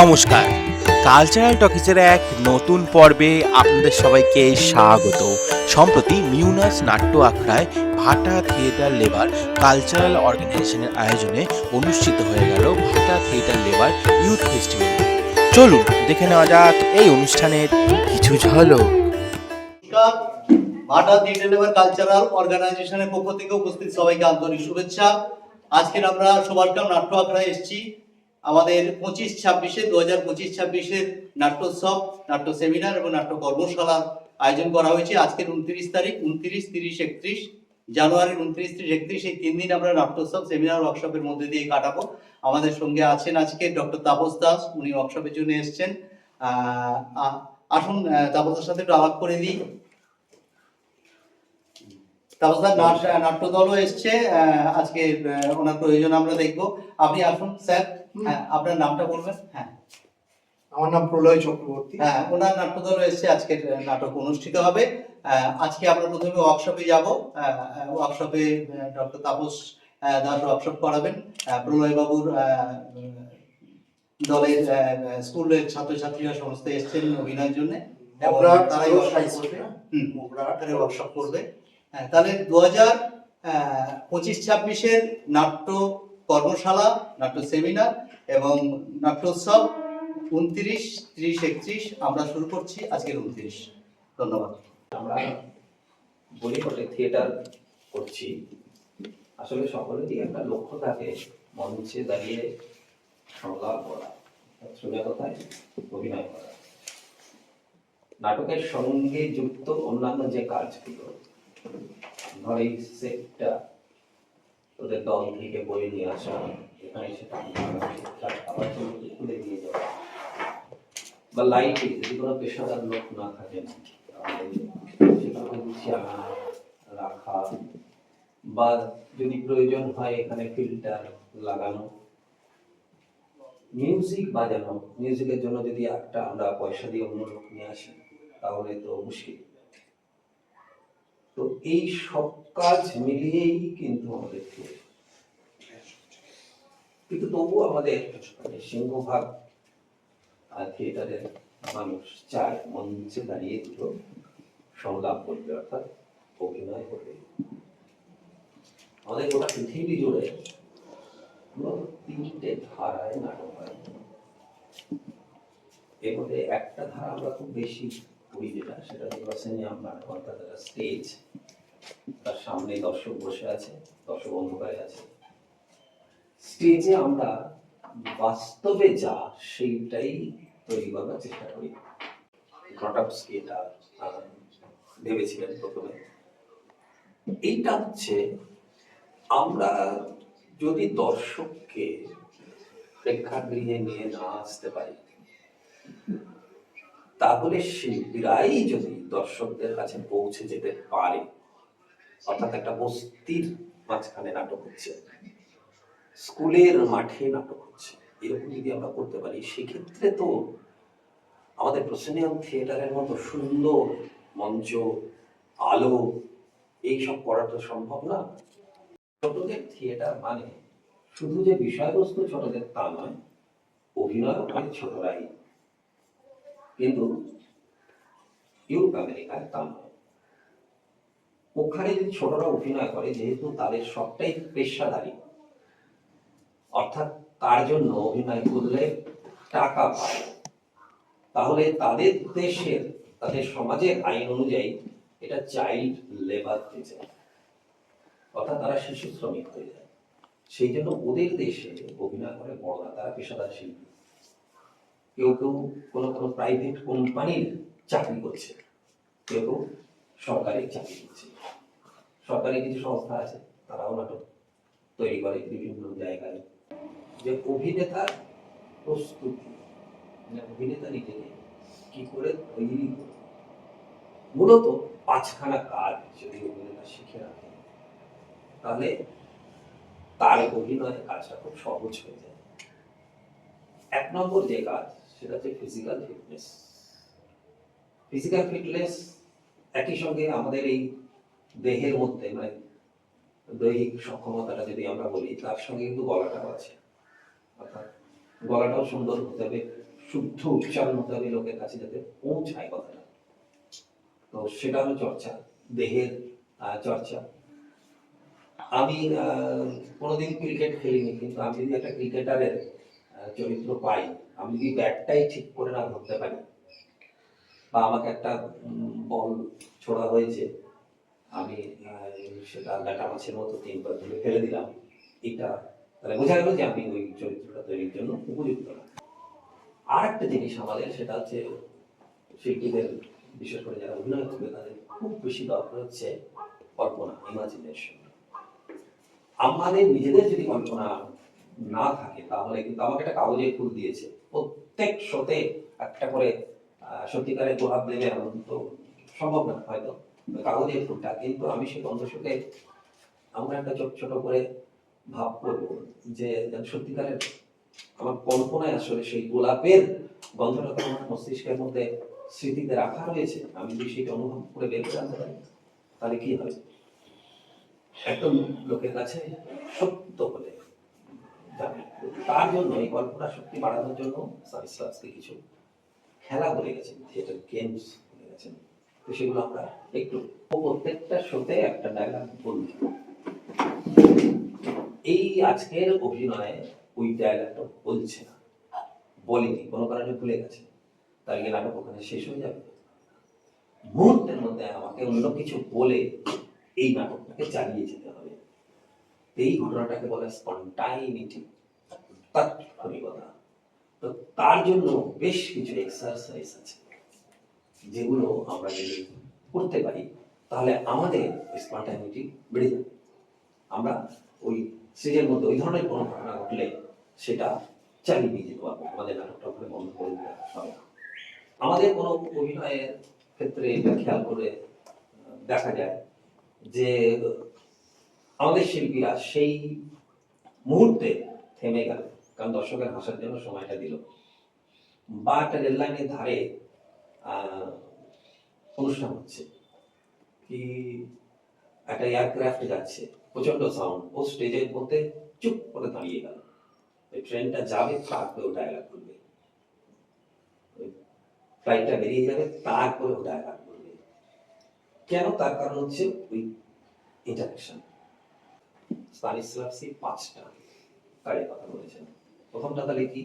নমস্কার, কালচারাল টকিজের এক নতুন পর্বে আপনাদের সবাইকে স্বাগত। সম্প্রতি মিউনাস নাট্য আখড়ায় ভাটা থিয়েটার লেবার কালচারাল অর্গানাইজেশনের আয়োজনে অনুষ্ঠিত হয়ে গেল ভাটা থিয়েটার লেবার ইউথ ফেস্টিভ্যাল। চলুন দেখে নেওয়া যাক এই অনুষ্ঠানের কিছু ঝলক। ভাটা থিয়েটার লেবার কালচারাল অর্গানাইজেশনের পক্ষ থেকে উপস্থিত সবাইকে আন্তরিক শুভেচ্ছা। আজকের আমরা সুভাষগ্রাম নাট্য আখড়ায় এসেছি। আমাদের 2025-এর নাট্যোৎসব, নাট্য সেমিনার এবং নাট্য কর্মশালার আয়োজন করা হয়েছে। আজকের 29 তারিখ, 29, 30, 31 জানুয়ারির 29, 30, 31 এই 3 দিন আমরা নাট্যোৎসব, সেমিনার, ওয়ার্কশপের মধ্যে দিয়ে কাটাবো। আমাদের সঙ্গে আছেন আজকে ডক্টর তাপস দাস, উনি ওয়ার্কশপের জন্য এসেছেন। আসুন তাপসের সাথে একটু আলাপ করে দিই। তাপসদার নাট্যদলও এসছে আজকে, ওনার প্রয়োজন আমরা দেখবো। আপনি আসুন স্যার, আপনার নামটা বলবেন। হ্যাঁ, আমার নাম প্রলয় চক্রবর্তী। হ্যাঁ, ওনার নাট্যদল এসছে, আজকের নাটক অনুষ্ঠিত হবে। আজকে আমরা প্রথমে ওয়ার্কশপে যাব। ওয়ার্কশপে ডক্টর তাপস দাস ওয়ার্কশপ করাবেন। প্রলয় বাবুর দলের স্কুলের ছাত্রছাত্রীরা সমস্ত এসছেন অভিনয়ের জন্য, তারাই ওয়ার্কশপ করবে। তাহলে 2025-26 নাট্য কর্মশালা, নাট্য সেমিনার এবং নাট্যোৎসব 29, 30, 31 আমরা শুরু করছি আজকের 29। ধন্যবাদ। আমরা বলিকটে থিয়েটার করছি, আসলে সকলেরই একটা লক্ষ্য থাকে মঞ্চে দাঁড়িয়ে সংলাপ করা, সোজা কথায় অভিনয় করা। নাটকের সঙ্গে যুক্ত অন্যান্য যে কাজগুলো, ধর এই সেটটা ওদের দল থেকে বয়ে নিয়ে আসা, এখানে সেটা আবার খুলে দিয়ে যাওয়া, বা লাইটে যদি কোনো পেশাদার লোক না থাকেন সেগুলোকে গুছিয়ে আনা রাখা, বা যদি প্রয়োজন হয় এখানে ফিল্টার লাগানো, মিউজিক বাজানো। মিউজিকের জন্য যদি একটা আমরা পয়সা দিয়ে অন্য লোক নিয়ে আসি তাহলে তো মুশকিল। তো এই সব কাজ মিলিয়েই কিন্তু আমাদের কিন্তু তবুও আমাদের সিংহভাগ থিয়েটারের মানুষ চায় মঞ্চে দাঁড়িয়ে দুটো সংলাপ করবে, অর্থাৎ অভিনয় করবে। আমাদের গোটা পৃথিবী জুড়ে 3টে ধারায় নাটক হয়। এর মধ্যে একটা ধারা আমরা খুব বেশি করি, সেটা নির্বাচনিয়াম নাটক, অর্থাৎ স্টেজ, তার সামনে দর্শক বসে আছে, দর্শক অন্ধকারে আছে। স্টেজে আমরা বাস্তবে যা সেইটাই তৈরি করার চেষ্টা করি। গ্রটস্কি এটা ভেবেছিলেন প্রথমে। এইটা হচ্ছে আমরা যদি দর্শককে প্রেক্ষাগৃহে নিয়ে না আসতে পারি, তাহলে শিল্পীরাই যদি দর্শকদের কাছে পৌঁছে যেতে পারে, অর্থাৎ একটা বস্তির মাঝখানে নাটক হচ্ছে, স্কুলের মাঠে নাটক হচ্ছে, এরকম যদি আমরা করতে পারি, সেক্ষেত্রে তো আমাদের প্রসেনিয়াম থিয়েটারের মতো সুন্দর মঞ্চ, আলো, এইসব করা তো সম্ভব না। ছোটদের থিয়েটার মানে শুধু যে বিষয়বস্তু ছোটদের তা নয়, অভিনয় করে ছোটরাই। কিন্তু ইউরোপ আমেরিকায় তা নয়। ওখানে যদি ছোটরা অভিনয় করে, যেহেতু তাদের সবটাই পেশাদারি, অর্থাৎ তার জন্য অভিনয় করলে টাকা পায়, তাহলে তাদের দেশের, তাদের সমাজের আইন অনুযায়ী এটা চাইল্ড লেবার হয়ে যায়, অর্থাৎ তারা শিশু শ্রমিক হয়ে যায়। সেই জন্য ওদের দেশে অভিনয় করে বড়রা, তারা পেশাদার শিল্পী। কেউ কেউ কোনো কোনো প্রাইভেট কোম্পানির চাকরি করছে, কেউ কেউ সরকারি চাকরি করছে। সরকারি কিছু সংস্থা আছে, তারাও নাটক তৈরি করে বিভিন্ন জায়গায়। যে অভিনেতার প্রস্তুতি, অভিনেতা নিজেকে কি করে তৈরি করে, মূলত 5খানা কাজ যদি অভিনেতা শিখে রাখে, তাহলে তার অভিনয়ের কাজটা খুব সহজ হয়ে যায়। 1 নম্বর যে কাজ, সেটা হচ্ছে ফিজিক্যাল ফিটনেস। ফিজিক্যাল ফিটনেস একই সঙ্গে আমাদের এই দেহের মধ্যে, মানে দৈহিক সক্ষমতাটা যদি আমরা বলি, তার সঙ্গে কিন্তু গলাটাও আছে, অর্থাৎ গলাটাও সুন্দর হতে হবে, শুদ্ধ উচ্চারণ মোতাবেক লোকের কাছে যাতে পৌঁছায় কথাটা। তো সেটা হলো চর্চা, দেহের চর্চা। আমি কোনোদিন ক্রিকেট খেলিনি, কিন্তু আমি যদি একটা ক্রিকেটারের চরিত্র পাই, আমি যদি ব্যাটটাই ঠিক করে না ধরতে পারি, বা আমাকে একটা বল ছোড়া হয়েছে, আমি সেটা ব্যাটা মাছের মতো 3 বার ধরে ফেলে দিলাম, এটা তাহলে বোঝা গেল যে আমি ওই চরিত্রটা তৈরির জন্য উপযুক্ত না। আর একটা জিনিস আমাদের, সেটা হচ্ছে শিল্পীদের, বিশেষ করে যারা অভিনয় করবে, তাদের খুব বেশি দরকার হচ্ছে কল্পনা, ইমাজিনেশন। আমাদের নিজেদের যদি কল্পনা না থাকে, তাহলে কিন্তু আমাকে একটা কাগজের ফুল দিয়েছে, প্রত্যেক শোতে একটা করে সত্যিকারের গোলাপ দেবে, এমন তো সম্ভব না হয়তো কাগজের ফুলটা, কিন্তু আমি সেই গন্ধশোকে আমরা একটা ছোট ছোট করে ভাব করবো, যে সত্যিকারের আমার কল্পনায় আসলে সেই গোলাপের গন্ধটাকে আমার মস্তিষ্কের মধ্যে স্মৃতিতে রাখা রয়েছে। আমি যদি সেটা অনুভব করে বের করে আনতে পারি, তাহলে কি হবে? একদম লোকের কাছে সত্য বলে যাবে। তার জন্য এই কল্পনা শক্তি বাড়ানোর জন্য সায়েন্সকে কিছু খেলা বলে গেছেন, থিয়েটার গেমস বলে গেছেন। তো সেগুলো আমরা একটু প্রত্যেকটা শোতে একটা ডায়লগ বলবো। এই আজকের অভিনয়ে ওই ডায়লগটা বলছে না, বলেনি, কোনো কারণে ভুলে গেছে, তার গিয়ে নাটক ওখানে শেষ হয়ে যাবে। মুহূর্তের মধ্যে আমাকে অন্য কিছু বলে এই নাটকটাকে চালিয়ে যেতে হবে। এই ঘটনাটাকে বলে স্পন্টানিটি, তাৎক্ষণিকতা। তো তার জন্য বেশ কিছু এক্সারসাইজ আছে, যেগুলো আমরা যদি করতে পারি, তাহলে আমাদের স্পন্টানিটি বেড়ে যাবে। আমরা ওই স্টেজের মধ্যে ওই ধরনের কোনো ঘটনা ঘটলে সেটা চালিয়ে নিয়ে যেতে পারবো, আমাদের নাটকটা ওখানে বন্ধ করে দিতে হবে না। আমাদের কোনো অভিনয়ের ক্ষেত্রে এটা খেয়াল করে দেখা যায় যে আমাদের শিল্পীরা সেই মুহূর্তে থেমে গেল, কারণ দর্শকের হাসার জন্য সময়টা দিল, বা একটা রেল লাইনের ধারে অনুষ্ঠান হচ্ছে, কি একটা এয়ারক্রাফট যাচ্ছে, প্রচন্ড সাউন্ড, ও স্টেজের মধ্যে চুপ করে দাঁড়িয়ে গেল। ট্রেনটা যাবে, তারপরে ও ডায়লগ করবে, ফ্লাইটটা বেরিয়ে যাবে, তারপরে ও ডায়লগ করবে। কেন? তার কারণ হচ্ছে ওই ইন্টারাকশন। স্তানিস্লাভস্কি 5টা কাজের কথা বলেছেন। প্রথমটা তাহলে কি?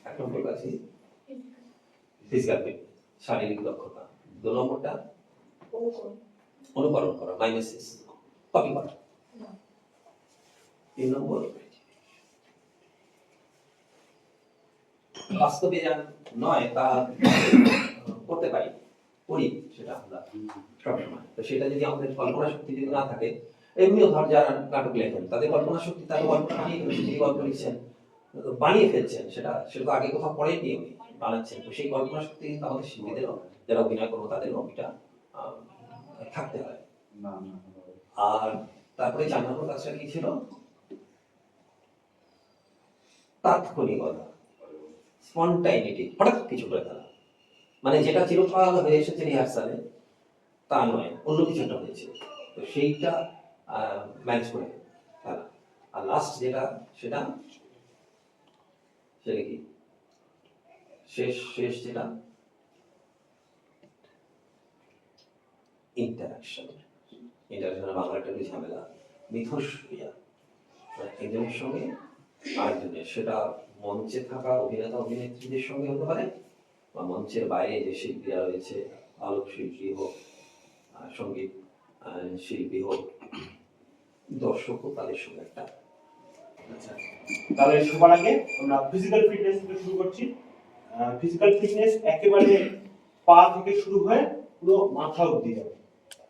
1 নম্বর কাছে ফিজিক্যাল ফিটনেস, শারীরিক দক্ষতা। 2 নম্বরটা অনুকরণ করা, মাইমেসিস, কপি করা। 3 নম্বর বাস্তবে যা নয় তা করতে পারি, করি সেটা আমরা সবসময়। তো সেটা যদি আমাদের কল্পনা শক্তি যদি না থাকে, এমনিও ধর যারা নাটক লেখেন, তাদের কল্পনা শক্তি, তাদের কল্পনা বানিয়ে ফেলছেন, যে গল্প লিখছেন বানিয়ে ফেলছেন, সেটা তো আগে কোথাও পড়েননি, উনি বানাচ্ছেন। তো সেই কল্পনা শক্তি কিন্তু আমাদের শিল্পীদেরও, যারা অভিনয় করবো, তাদেরও এটা থাকতে হয়। আর তারপরে 4 নম্বর কাজটা কি ছিল? তাৎক্ষণিকতা, স্পন্টানিটি, হঠাৎ কিছু করে ফেলা। মানে যেটা চিরকাল হয়ে এসেছে রিহার্সালে, তা নয়, অন্য কিছু একটা হয়েছে, তো সেইটা ম্যানেজ করে ফেলা। আর লাস্ট যেটা, সেটা কি শেষ যেটা, ইন্টারাকশন। বাংলাটা একটু ঝামেলা, মিথস্ক্রিয়া একজনের সঙ্গে আরেকজনের, সেটা মঞ্চে থাকা অভিনেতা অভিনেত্রীদের সঙ্গে হতে পারে, বা মঞ্চের বাইরে যে শিল্পীরা রয়েছে, আলোক শিল্পী হোক, সঙ্গীত শিল্পী হোক, দর্শক হোক, তাদের সঙ্গে একটা। আচ্ছা, তাহলে সবার আগে আমরা ফিজিক্যাল ফিটনেস থেকে শুরু করছি। ফিজিক্যাল ফিটনেস একেবারে পা থেকে শুরু হয়ে পুরো মাথা অবধি যাবে,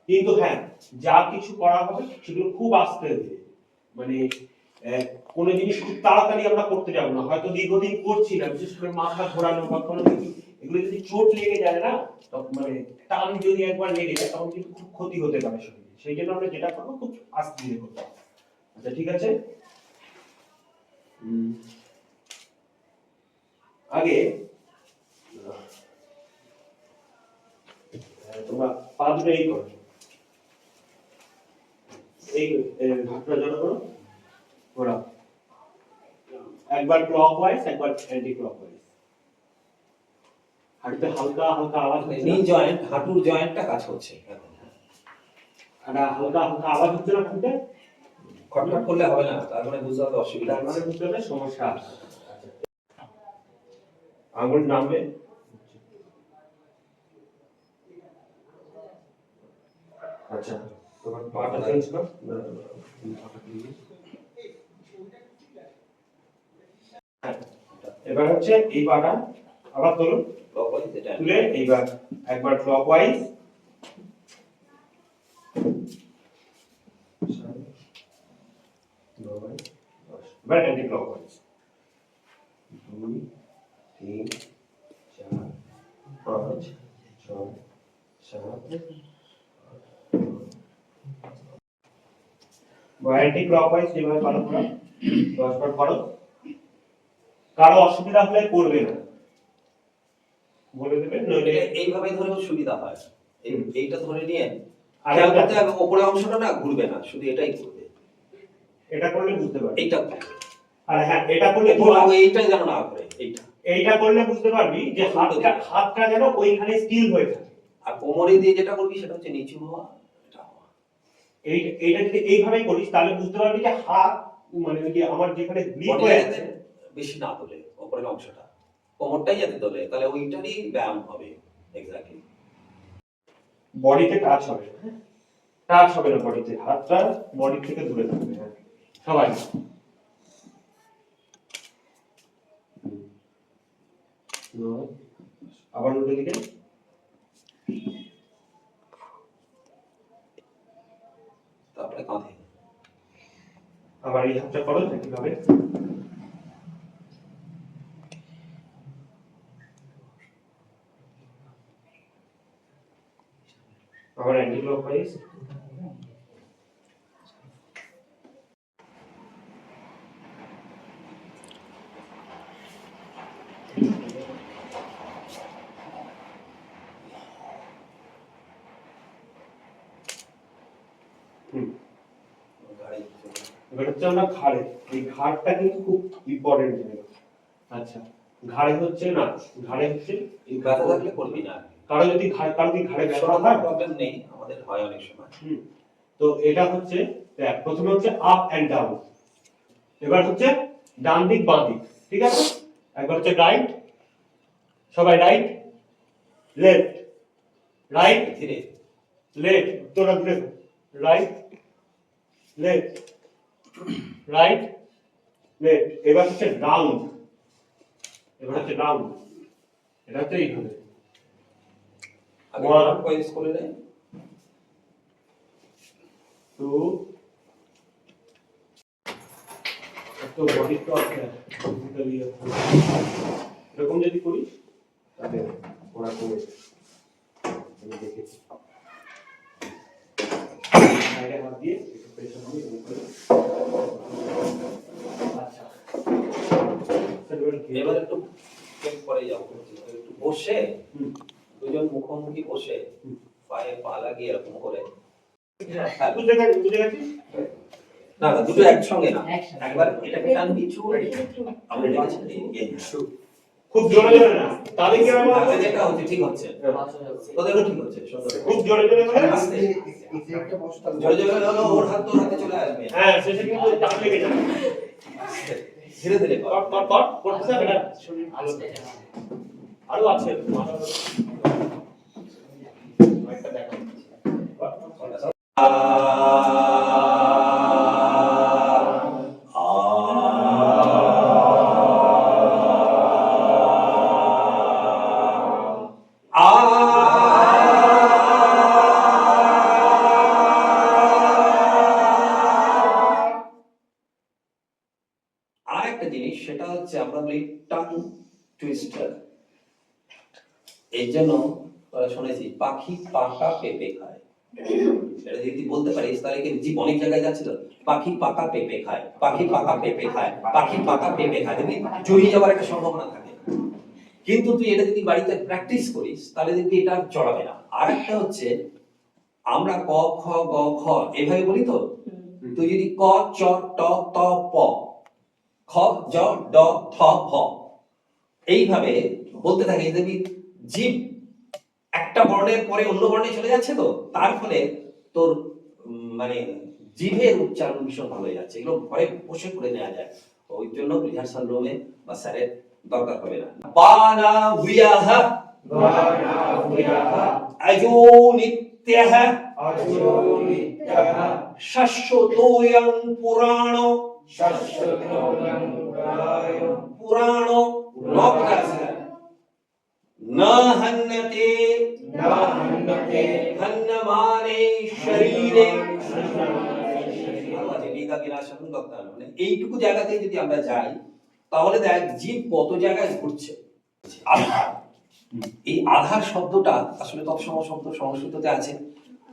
কিন্তু হ্যাঁ, যা কিছু করা হবে সেগুলো খুব আস্তে ধীরে, মানে কোনো জিনিস খুব তাড়াতাড়ি আমরা করতে যাবো না। হয়তো দীর্ঘদিন করছি না, বিশেষ করে মাথা ঘোরানো বা কোনো কিছু, এগুলো যদি চোট লেগে যায় না, তখন মানে টান যদি একবার লেগে যায়, তখন কিন্তু খুব ক্ষতি হতে পারে শরীরে। সেই জন্য আমরা যেটা করবো, খুব আস্তে ধীরে করতে হবে। আচ্ছা, ঠিক আছে। আগে তোমরা পা দুটো এই করো, এই হাতটা জড়ো করো, ঘোরাও, একবার ক্লকওয়াইজ, একবার অ্যান্টি ক্লকওয়াইজ। হাঁটুতে হালকা হালকা আওয়াজ হচ্ছে নি জয়েন্ট, হাঁটুর জয়েন্টটা কাজ করছে। একটা হালকা হালকা আওয়াজ হচ্ছে না হাঁটুতে, খটখট করলে হবে না, তার মানে বুঝতে হবে অসুবিধা তার মানে আছে। বুঝতে হবে সমস্যা আছে। আঙুল নামবে, আচ্ছা তোমার পাটা চেঞ্জ কর। এবার হচ্ছে এই পাটা আবার তুলুন, Clockwise এটা তুলে এইবার একবার ক্লকওয়াইজ, এবার অ্যান্টি ক্লকওয়াইজ, 2 3 4 5 6 7 অ্যান্টি ক্লকওয়াইজ যেভাবে পালন করা 10 বার করো। কারো অসুবিধা হলে করবে না, বলে দেবে, নইলে এইভাবে ধরেও সুবিধা হয়। এইটা ধরে নিয়ে আর খেয়াল করতে হবে উপরের অংশটা না ঘুরবে না, শুধু এটাই ঘুরবে। এটা করলে বুঝতে পারবে। এইটা আর হ্যাঁ, এটা করলে কি পুরো হয়? এইটাই যেন না ঘুরে, এইটা। এইটা করলে বুঝতে পারবি যে হাতটা যেন ওইখানে স্টিল হয়ে থাকে। আর কোমরে দিয়ে যেটা করবি সেটা হচ্ছে নিচু হওয়া, এটা হওয়া। এইটা যদি এইভাবে করিস তাহলে বুঝতে পারবি যে হাত মানে ওই যে আমার যেখানে গ্রিপ বডি হয়ে যাতে আছে বেশি না তোলে, উপরের অংশটা, কোমরটাই যাতে তোলে, তাহলে ওইটারই ব্যায়াম হবে। এক্স্যাক্টলি বডিতে টাচ হবে না, হ্যাঁ টাচ হবে না বডিতে, হাতটা বডি থেকে দূরে থাকবে। হ্যাঁ সবাই আবার উল্টো দিকে, তারপরে কাঁধে। আবার এই হাতটা করো একইভাবে। আবার অ্যান্টি ক্লকওয়াইজ, এবার হচ্ছে আমরা ঘাড়ে, এই ঘাড়টা কিন্তু খুব ইম্পর্টেন্ট জায়গা। আচ্ছা ঘাড়ে হচ্ছে না, ঘাড়ে হচ্ছে এই ব্যথা থাকলে করবি না। কারো যদি ঘাড়ে ব্যথা হয়, প্রবলেম নেই, আমাদের হয় অনেক সময়। তো এটা হচ্ছে দেখ, প্রথমে হচ্ছে আপ এন্ড ডাউন, এবার হচ্ছে ডান দিক বাঁ দিক, ঠিক আছে? একবার হচ্ছে রাইট, সবাই রাইট লেফট, রাইট ধীরে লেফট, তোরা দূরে রাইট লেফট রাইট লেফট। এবার হচ্ছে রাউন্ড, এবার হচ্ছে রাউন্ড, এটা হচ্ছে এইভাবে। আগে কোয়েস করে নে। 2 তো বডি তো আছে ফিজিক্যালি, এরকম যদি করিস তাহলে ওরা কমে যাবে। আমি দেখেছি সাইডে হাত দিয়ে একটু প্রেশার দিয়ে উপরে। আচ্ছা এবার একটু পরে যাও, একটু বসে দুজন মুখোমুখি বসে পায়ে পা লাগিয়ে এরকম করে। বুঝতে গেছিস? না না, দুটো একসঙ্গে না, একবার এটাকে টানবি ছুঁড়ে আমরা দেখেছি খুব জোরে জোরে না, তাহলে কি হবে? তাহলে যেটা হচ্ছে ঠিক হচ্ছে, তোদেরও ঠিক হচ্ছে, সুন্দর। খুব জোরে জোরে হলে আস্তে জোরে জোরে হলো ওর হাত তোর হাতে চলে আসবে। হ্যাঁ শেষে কিন্তু দাম লেগে যাবে। ধীরে ধীরে কর। করতে হবে না, শরীর ভালো থাকে। আরো আছে একটা দেখো। আর একটা জিনিস, সেটা হচ্ছে আমরা বলি টাং টুইস্টার। এর জন্য শুনেছি পাখি পাকা পেঁপে খায়। সেটা যদি বলতে পারিস তাহলে কি জীব অনেক জায়গায় যাচ্ছিল, পাখি পাকা পেঁপে খায়, পাখি পাকা পেঁপে খায়, পাখি পাকা পেঁপে খায়, দেখবি জড়িয়ে যাওয়ার একটা সম্ভাবনা থাকে। কিন্তু তুই এটা যদি বাড়িতে প্র্যাকটিস করিস তাহলে দেখবি এটা জড়াবে না। আর একটা হচ্ছে আমরা ক খ গ খ এভাবে বলি, তো তুই যদি ক চ ট ত প খ জ ড থ ফ এইভাবে বলতে থাকিস, দেখবি জীব একটা বর্ণের পরে অন্য বর্ণে চলে যাচ্ছে, তো তার ফলে তোর মানে জিভের উচ্চারণ ভীষণ ভালো হয়ে যাচ্ছে। এগুলো ঘরে বসে করে নেওয়া যায়, ওই জন্য রিহার্সাল রুমে বা স্যারের দরকার হবে না। বানা হুয়াহ আজো নিত্যহ শাশ্বতোয়ং পুরাণ পুরাণ ন হন্যতে হন্যমানে শরীরে। মানে এইটুকু জায়গাতে যদি আমরা যাই তাহলে দেখ জীব কত জায়গায় ঘুরছে। আধার, এই আধার শব্দটা আসলে তৎসম শব্দ সংস্কৃততে আছে।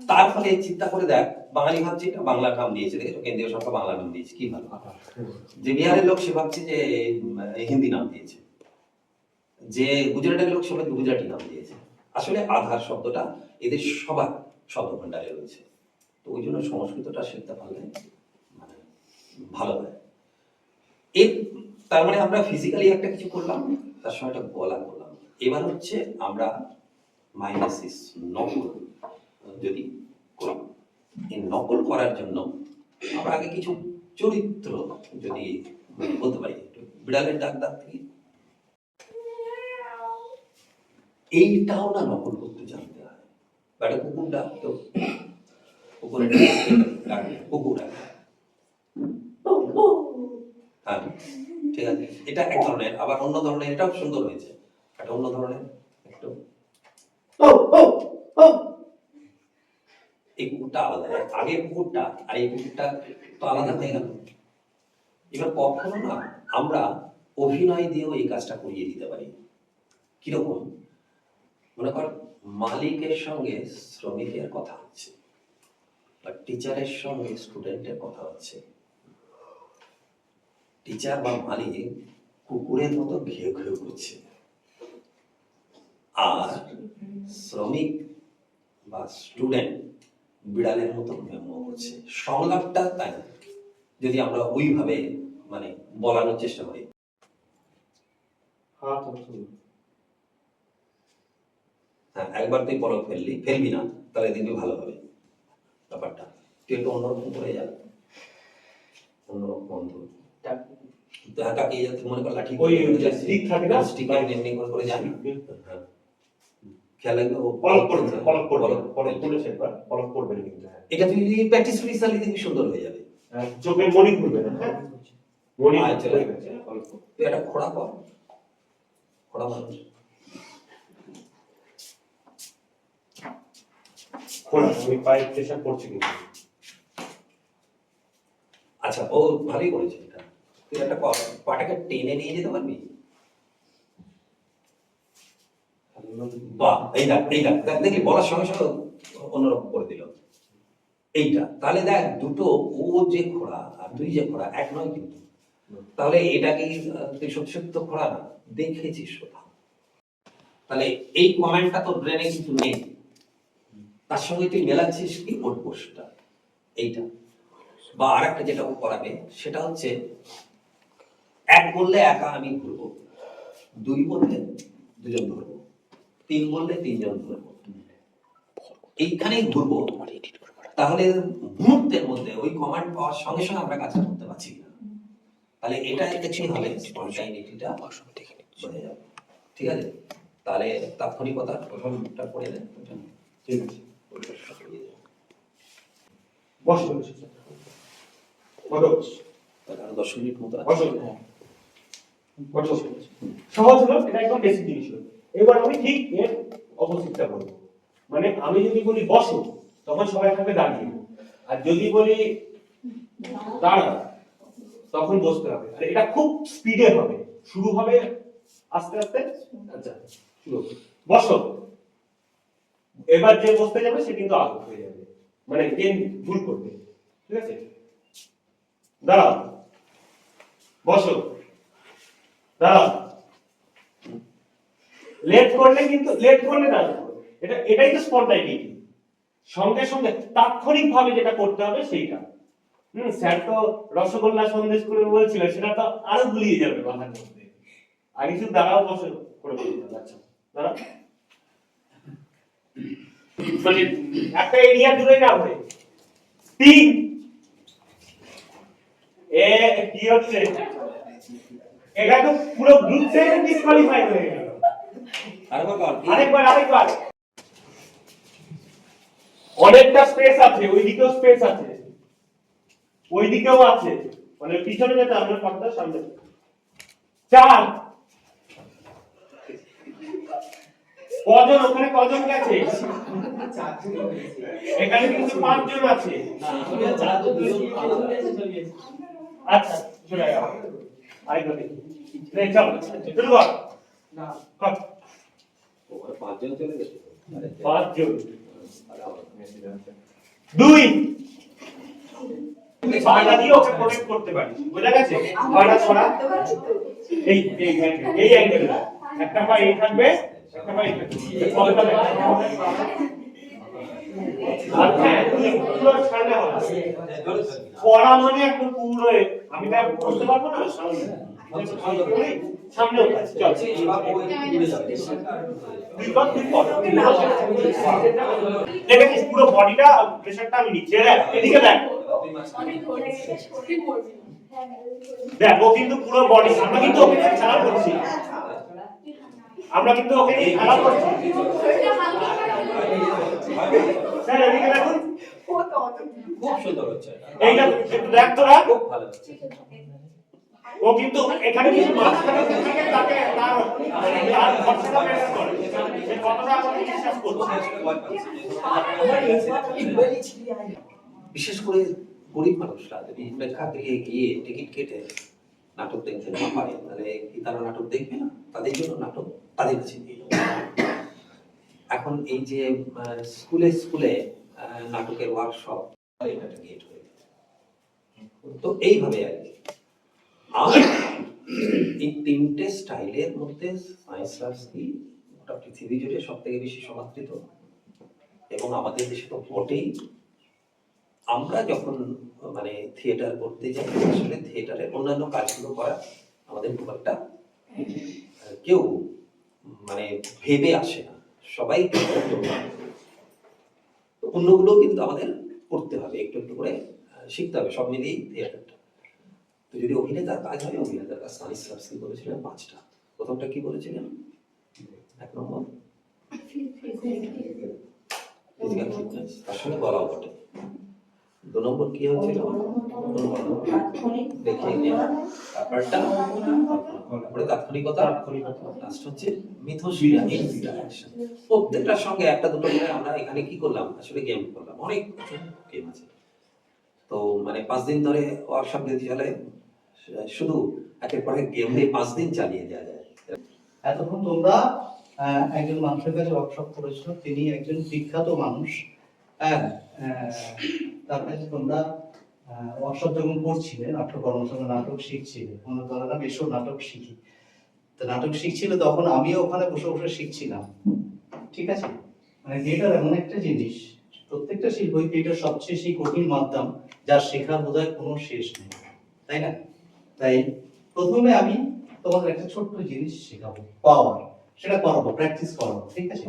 তার ফলে চিন্তা করে দেখ, বাঙালি ভাবছে এটা বাংলা নাম দিয়েছে, দেখেছো কেন্দ্রীয় সরকার বাংলা নাম দিয়েছে, কি ভালো। যে বিহারের লোক সে ভাবছে যে হিন্দি নাম দিয়েছে, যে গুজরাটের লোক সে গুজরাটি নাম দিয়েছে। আসলে আধার শব্দটা এদের সবার শব্দ ভান্ডারে রয়েছে। তো ওই জন্য সংস্কৃতটা শিখতে পারলে মানে ভালো হয়। এর তার মানে আমরা ফিজিক্যালি একটা কিছু করলাম, তার সঙ্গে একটা বলা করলাম। এবার হচ্ছে আমরা মাইনাসিস নকল যদি করি, এই নকল করার জন্য আমরা আগে কিছু চরিত্র যদি বলতে পারি। বিড়ালের ডাক ডাক থেকে এইটাও না নকল করতে জানতে হয়। বা একটা কুকুর ডাক, তো কুকুরের কুকুর ডাক, হ্যাঁ ঠিক আছে, এটা এক ধরনের। আবার অন্য ধরনের, এটাও সুন্দর হয়েছে, এটা অন্য ধরনের একটু। এই কুকুরটা আলাদা, আগে কুকুরটা আর এই কুকুরটা তো আলাদা হয়ে গেল। এবার কখনো না আমরা অভিনয় দিয়েও এই কাজটা করিয়ে দিতে পারি। কিরকম, মনে কর মালিকের সঙ্গে শ্রমিকের কথা হচ্ছে, বা টিচারের সঙ্গে স্টুডেন্টের কথা হচ্ছে। টিচার বা মালিক কুকুরের মতো ঘেউ ঘেউ করছে, আর শ্রমিক বা স্টুডেন্ট বিড়ালের মতো মেমো করছে। সংলাপটা তাই যদি আমরা ওইভাবে মানে বলানোর চেষ্টা করি। হ্যাঁ, একবার তুই পলক ফেলবি না, তাহলে দেখবি ভালো হবে ব্যাপারটা। তুই একটু অন্যরকম করে যা, অন্যরকম বন্ধ তাকিয়ে যাতে মনে কর লাঠি স্টিক থাকে না, স্টিকের এমনি করে যাবি। হ্যাঁ, খেয়াল রাখবে ও পলক করবে না কিন্তু। এটা তুই যদি প্র্যাকটিস করিস তাহলে দেখবি সুন্দর হয়ে যাবে। চোখের মনি ঘুরবে না, হ্যাঁ মনি চলে গেছে। তুই একটা খোড়া কর, খোড়া মানুষ আমি পায়ে প্রেসার করছি কিন্তু। আচ্ছা, ও ভালোই করেছে এটা। তুই একটা পাটাকে টেনে নিয়ে যেতে পারবি। বাহ, এই দেখ দেখলি বলার সঙ্গে সঙ্গে অন্যরকম করে দিল এইটা। তাহলে দেখ দুটো, ও যে খোড়া আর তুই যে খোড়া এক নয় কিন্তু। তাহলে এটা কি তুই সত্যি সত্যি তো খোড়া না, দেখেছিস কোথাও। তাহলে এই কমেন্টটা তোর ব্রেনে কিন্তু নেই, তার সঙ্গে তুই মেলাচ্ছিস কি ওর পোস্টটা এইটা। বা আর একটা যেটা ও করাবে সেটা হচ্ছে, এক বললে একা আমি ঘুরবো, দুই বললে দুজন ধরবো, তিন বললে তিনজন ধরবো, এইখানেই ঘুরবো। তাহলে মুহূর্তের মধ্যে ওই কমান্ড পাওয়ার সঙ্গে সঙ্গে আমরা কাজটা করতে পারছি না। তাহলে এটা এতে কি হবে, স্পন্টানিটিটা চলে যাবে। ঠিক আছে, তাহলে তাৎক্ষণিকতা প্রথমটা পড়ে দেন। ঠিক আছে, বসো বসো, 10 মিনিট মতো বসো বসো। সহজ হলো, এটা একদম বেসিক জিনিস হলো। এবার আমি ঠিক এর অপোজিটটা বলবো। মানে আমি যদি বলি বসো, তখন সবাই থাকবে দাঁড়িয়ে, আর যদি বলি দাঁড়া তখন বসতে হবে। আর এটা খুব স্পিডে হবে, শুরু হবে আস্তে আস্তে। আচ্ছা শুরু, বসো। এবার যে বসতে যাবে সে কিন্তু আউট হয়ে যাবে, মানে গেম ভুল করবে। ঠিক আছে, দাঁড়াও, বসো, দাঁড়াও। লেট করলে দাঁড়াও। এটাই তো স্পন্টানিটি। সঙ্গে সঙ্গে তাৎক্ষণিক ভাবে যেটা করতে হবে সেইটা। স্যার তো রসগোল্লা সন্দেশ করে বলছিল, সেটা তো আরো গুলিয়ে যাবে মাথার মধ্যে। আগে শুধু দাঁড়াও বসো করে বলতে হবে। আচ্ছা দাঁড়াও, মানে একটা এরিয়া জুড়ে যাবে 3 এ কি হচ্ছে এটা তো পুরো গ্রুপ থেকে ডিসকোয়ালিফাই হয়ে গেল আরেকবার অনেকটা স্পেস আছে ওইদিকেও স্পেস আছে ওইদিকেও আছে মানে পিছনে যেতে আমরা পর্দার সামনে 4 কজন ওখানে কজন গেছে এখানে কিন্তু 5 জন আছে আচ্ছা চলে যাও আরেকবার দেখি চল শুরু কর না কর 5 জন চলে গেছে 5 জন 2 পাটা দিয়ে ওকে প্রোটেক্ট করতে পারি বুঝা গেছে পাটা ছড়া এই অ্যাঙ্গেল একটা পা এই থাকবে একটা পা এই থাকবে আচ্ছা তুমি পুরো ছাড়লে হবে পড়া মানে একদম পুরো আমি তা করতে পারবো না সামনে চল দেখেছিস পুরো বডিটা প্রেসারটা আমি নিচ্ছি এদিকে দেখ দেখ ও কিন্তু পুরো বডি আমরা কিন্তু ওকে খেলা করছি স্যার এদিকে দেখুন খুব সুন্দর হচ্ছে এইটা একটু দেখ তোরা খুব ভালো হচ্ছে ও কিন্তু এখানে কিছু মাঝখানে থাকে তাকে তার খরচাটা মেটার করে সে কতটা আমাকে বিশ্বাস করছে বিশেষ করে গরিব মানুষরা যদি প্রেক্ষাগৃহে গিয়ে টিকিট কেটে নাটক দেখতে না পারে তাহলে কি তারা নাটক দেখবে না তাদের জন্য নাটক তাদের কাছে নিয়ে যাবে। এখন এই যে স্কুলে স্কুলে নাটকের ওয়ার্কশপ এটা একটা গেট হয়ে গেছে তো এইভাবে আর কি আর এই 3টে স্টাইলের মধ্যে সায়েন্স আর্টস কি গোটা পৃথিবী জুড়ে সব থেকে বেশি সমাদৃত এবং আমাদের দেশে তো বটেই। আমরা যখন মানে থিয়েটার করতে যাই আসলে থিয়েটারের অন্যান্য কাজগুলো করা আমাদের খুব একটা কেউ মানে ভেবে আসে না, সবাই অন্যগুলো কিন্তু আমাদের করতে হবে, একটু একটু করে শিখতে হবে, সব মিলিয়েই থিয়েটারটা। তো যদি অভিনেতার কাজ হয়, অভিনেতার কাজ সায়েন্স সাবস কি করেছিলেন 5টা। প্রথমটা কি করেছিলেন? 1 নম্বর ফিজিক্যাল ফিটনেস, তার সঙ্গে বলাও বটে। 2 নম্বর কি হয়েছিল? তারপরে তাৎক্ষণিকতা, লাস্ট হচ্ছে মিথস্ক্রিয়া, ইন্টারঅ্যাকশন। প্রত্যেকটার সঙ্গে একটা দুটো করে আমরা এখানে কি করলাম, আসলে গেম করলাম, অনেক গেম আছে। তো মানে 5 দিন ধরে ওয়ার্কশপ দিতে চলে, শুধু একের পর এক গেম দিয়ে 5 দিন চালিয়ে দেওয়া যায়। এতক্ষণ তোমরা একজন মানুষের কাছে ওয়ার্কশপ করেছো, তিনি একজন বিখ্যাত মানুষ। তার কাছে তোমরা ওয়ার্কশপ যখন করছিলে, নাট্য কর্মশালা নাটক শিখছিলে, তোমরা না বেশি নাটক শিখি, তো নাটক শিখছিলে, তখন আমিও ওখানে বসে বসে শিখছিলাম। ঠিক আছে, মানে থিয়েটার এমন একটা জিনিস, প্রত্যেকটা শিল্পী থিয়েটার সবচেয়ে সেই কঠিন মাধ্যম, যার শেখার বোধহয় কোনো শেষ নেই, তাই না? তাই প্রথমে আমি তোমাদের একটা ছোট্ট জিনিস শেখাবো, পাওয়ার, সেটা করাবো, প্র্যাকটিস করাবো, ঠিক আছে?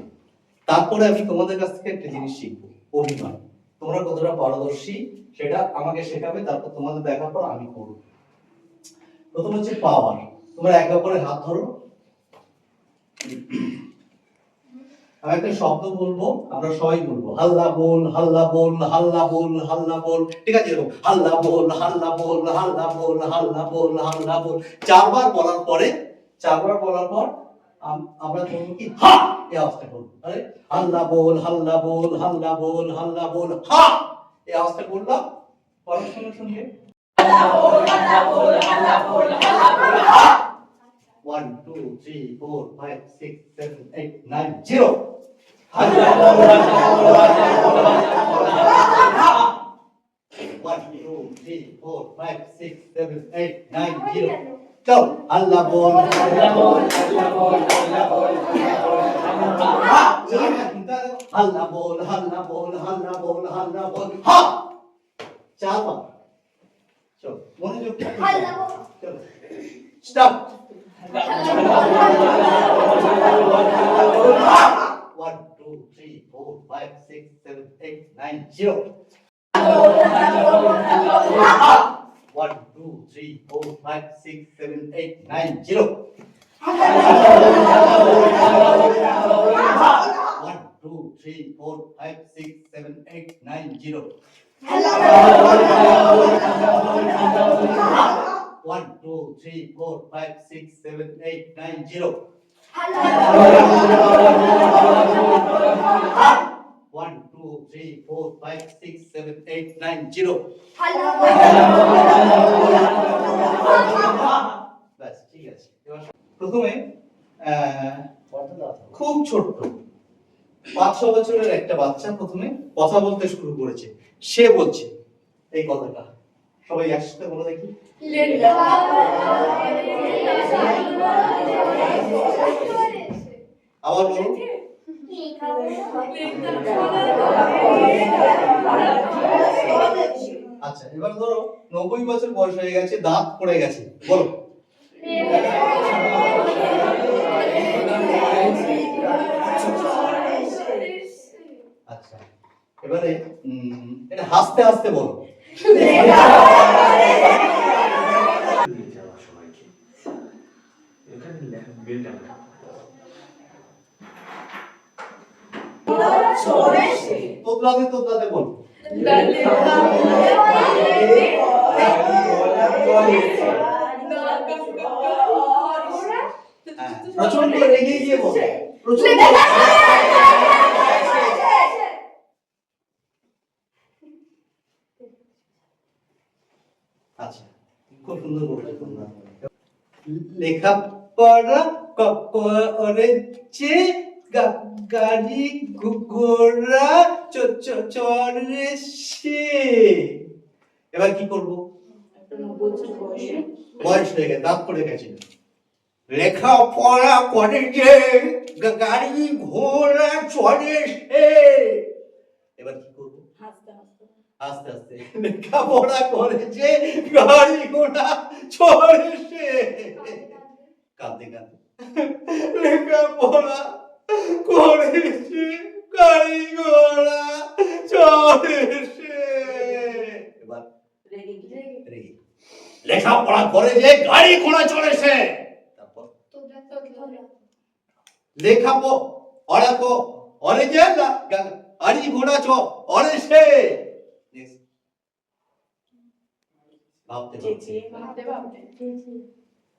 তারপরে আমি তোমাদের কাছ থেকে একটা জিনিস শিখবো, অভিনয়। তোমরা কতটা পারদর্শী সেটা আমাকে শেখাবে, তারপর তোমাদের দেখার পর আমি করবো। প্রথম হচ্ছে পাওয়ার। তোমরা একে অপরের হাত ধরো, আমি একটা শব্দ বলবো, আমরা সবাই বলবো, হাল্লা বল, হাল্লা বল, হাল্লা বল, হাল্লা বল, ঠিক আছে? এরকম হাল্লা বল, হাল্লা বল, হাল্লা বল, হাল্লা বল, হাল্লা বল। 4 বার বলার পর আমরা বলবো কি, হা, এই আওয়াজটা করবো। আরে হাল্লা বল, হাল্লা বল, হাল্লা বল, হাল্লা বল, হা, এই আওয়াজটা করলাম। পরের সঙ্গে সঙ্গে হাল্লা বল, হাল্লা বল, হাল্লা বল, হাল্লা বল, হা। 1 2 3 4 5 6 7 8 9 0 হাল্লা বল, হাল্লা বল, হাল্লা বল, হাল্লা বল, হা। 1 2 3 4 5 6 7 8 9 0 চল, হাল্লা বল, হাল্লা বল, হাল্লা বল, হাল্লা বল, হা। হাল্লা বল, হাল্লা বল, হাল্লা বল, হাল্লা বল, হা। 4 বার। চল, মনোযোগ দিয়ে হাল্লা বল, চল, স্টপ। 1 2 2, 3, 4, 5, 6, 7, 8, 9, 0. 1, 2, 3, 4, 5, 6, 7, 8, 9, 0. 1, 2, 3, 4, 5, 6, 7, 8, 9, 0. 1, 2, 3, 4, 5, 6, 7, 8, 9, 0. 1, 2, 3, 4, 5, 6, 7, 8, 9, 0. ব্যাস ঠিক আছে। এবার প্রথমে খুব ছোট্ট 5-6 বছরের একটা বাচ্চা প্রথমে কথা বলতে শুরু করেছে। সে বলছে এই কথাটা, সবাই একসাথে বলে দেখি। আবার বলুন। আচ্ছা, এবার ধরো 90 বছর বয়স হয়ে গেছে, দাঁত পড়ে গেছে, বলো। আচ্ছা, এবারে এটা হাসতে হাসতে বলো। তোতলাতে তোতলাতে বলো। প্রচন্ড রেগে গিয়ে বলো। প্রচন্ড। আচ্ছা, খুব সুন্দর বলছো তোমরা। লেখাপড়া করেছে, গাড়ি ঘোড়া চড়েছে। এবার কি করবো? বয়স হয়ে গেছে, দাঁত পড়ে গেছে। লেখাপড়া করেছে, গাড়ি ঘোড়া চড়েছে। এবার কি করবো? আস্তে আস্তে। লেখাপড়া করেছে, গাড়ি ঘোড়া চড়েছে। কাঁদতে কাঁদতে। লেখাপড়া করেছে, গাড়ি ঘোড়া চড়েছে। এবার রেগে। লেখাপড়া করেছে, গাড়ি ঘোড়া চড়েছে। তারপর লেখাপড়া করেছে, গাড়ি ঘোড়া চড়েছে।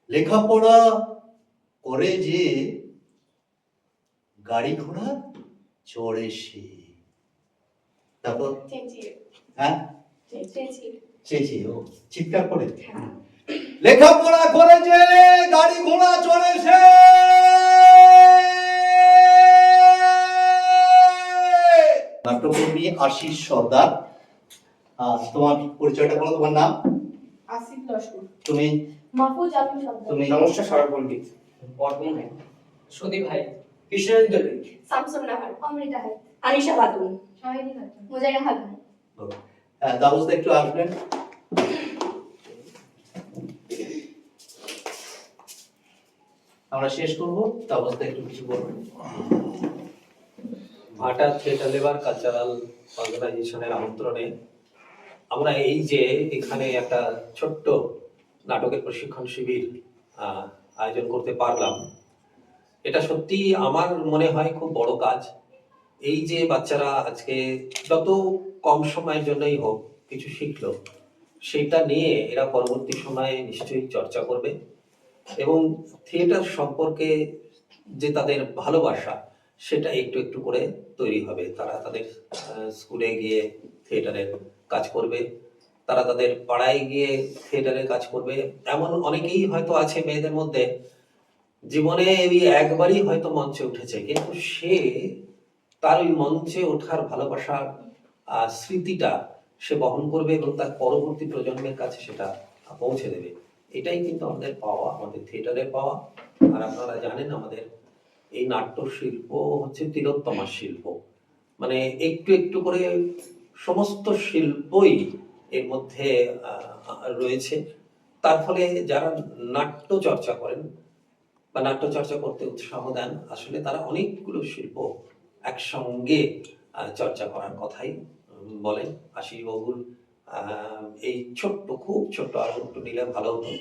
লেখাপড়া করে যে গাড়ি ঘোড়া চড়েছে। তারপর হ্যাঁ চেঁচিয়ে, ও চিৎকার করে। লেখাপড়া করে যে গাড়ি ঘোড়া চড়েছে। নাট্যকর্মী আশিস সর্দার। তোমার পরিচয়টা বলো, তোমার নাম? আসিফ লস্কর। তুমি? মাহফুজ আলম সর্দার। তুমি? নমস্কার সরকার পণ্ডিত। বর্তমান ভাই, সুদীপ ভাই, কৃষ্ণেন্দ্র ভাই, শামসুন নাহার, অমৃতা হাই, আনিশা খাতুন, শাহিদি খাতুন, মুজাইরা খাতুন। দাবস্তা একটু আসবেন। আমরা শেষ করবো, দাবস্তা একটু কিছু বলবেন। ভাটা থিয়েটার লেবার কালচারাল অর্গানাইজেশনের আমন্ত্রণে আমরা এই যে এখানে একটা ছোট্ট নাটকের প্রশিক্ষণ শিবির আয়োজন করতে পারলাম, এটা সত্যি আমার মনে হয় খুব বড় কাজ। এই যে বাচ্চারা আজকে যত কম সময়ের জন্যই হোক কিছু শিখলো, সেটা নিয়ে এরা পরবর্তী সময়ে নিশ্চয়ই চর্চা করবে এবং থিয়েটার সম্পর্কে যে তাদের ভালোবাসা সেটা একটু একটু করে তৈরি হবে। তারা তাদের স্কুলে গিয়ে থিয়েটারের কাজ করবে, তারা তাদের পাড়ায় গিয়ে থিয়েটারের কাজ করবে। এমন অনেকেই হয়তো আছে মেয়েদের মধ্যে জীবনে এই একবারই হয়তো মঞ্চে উঠেছে, কিন্তু সে তার ওই মঞ্চে ওঠার ভালোবাসার স্মৃতিটা সে বহন করবে এবং তার পরবর্তী প্রজন্মের কাছে সেটা পৌঁছে দেবে। এটাই কিন্তু আমাদের পাওয়া, আমাদের থিয়েটারের পাওয়া। আর আপনারা জানেন আমাদের এই নাট্য শিল্প হচ্ছে তিলোত্তমা শিল্প, মানে একটু একটু করে সমস্ত শিল্পই এর মধ্যে রয়েছে। তার ফলে যারা নাট্য চর্চা করেন বা নাট্য চর্চা করতে উৎসাহ দেন, আসলে তারা অনেকগুলো শিল্প একসঙ্গে চর্চা করার কথাই বলেন। আশীষবাবুর এই ছোট্ট, খুব ছোট্ট, আরো একটু নিলে ভালো হতো,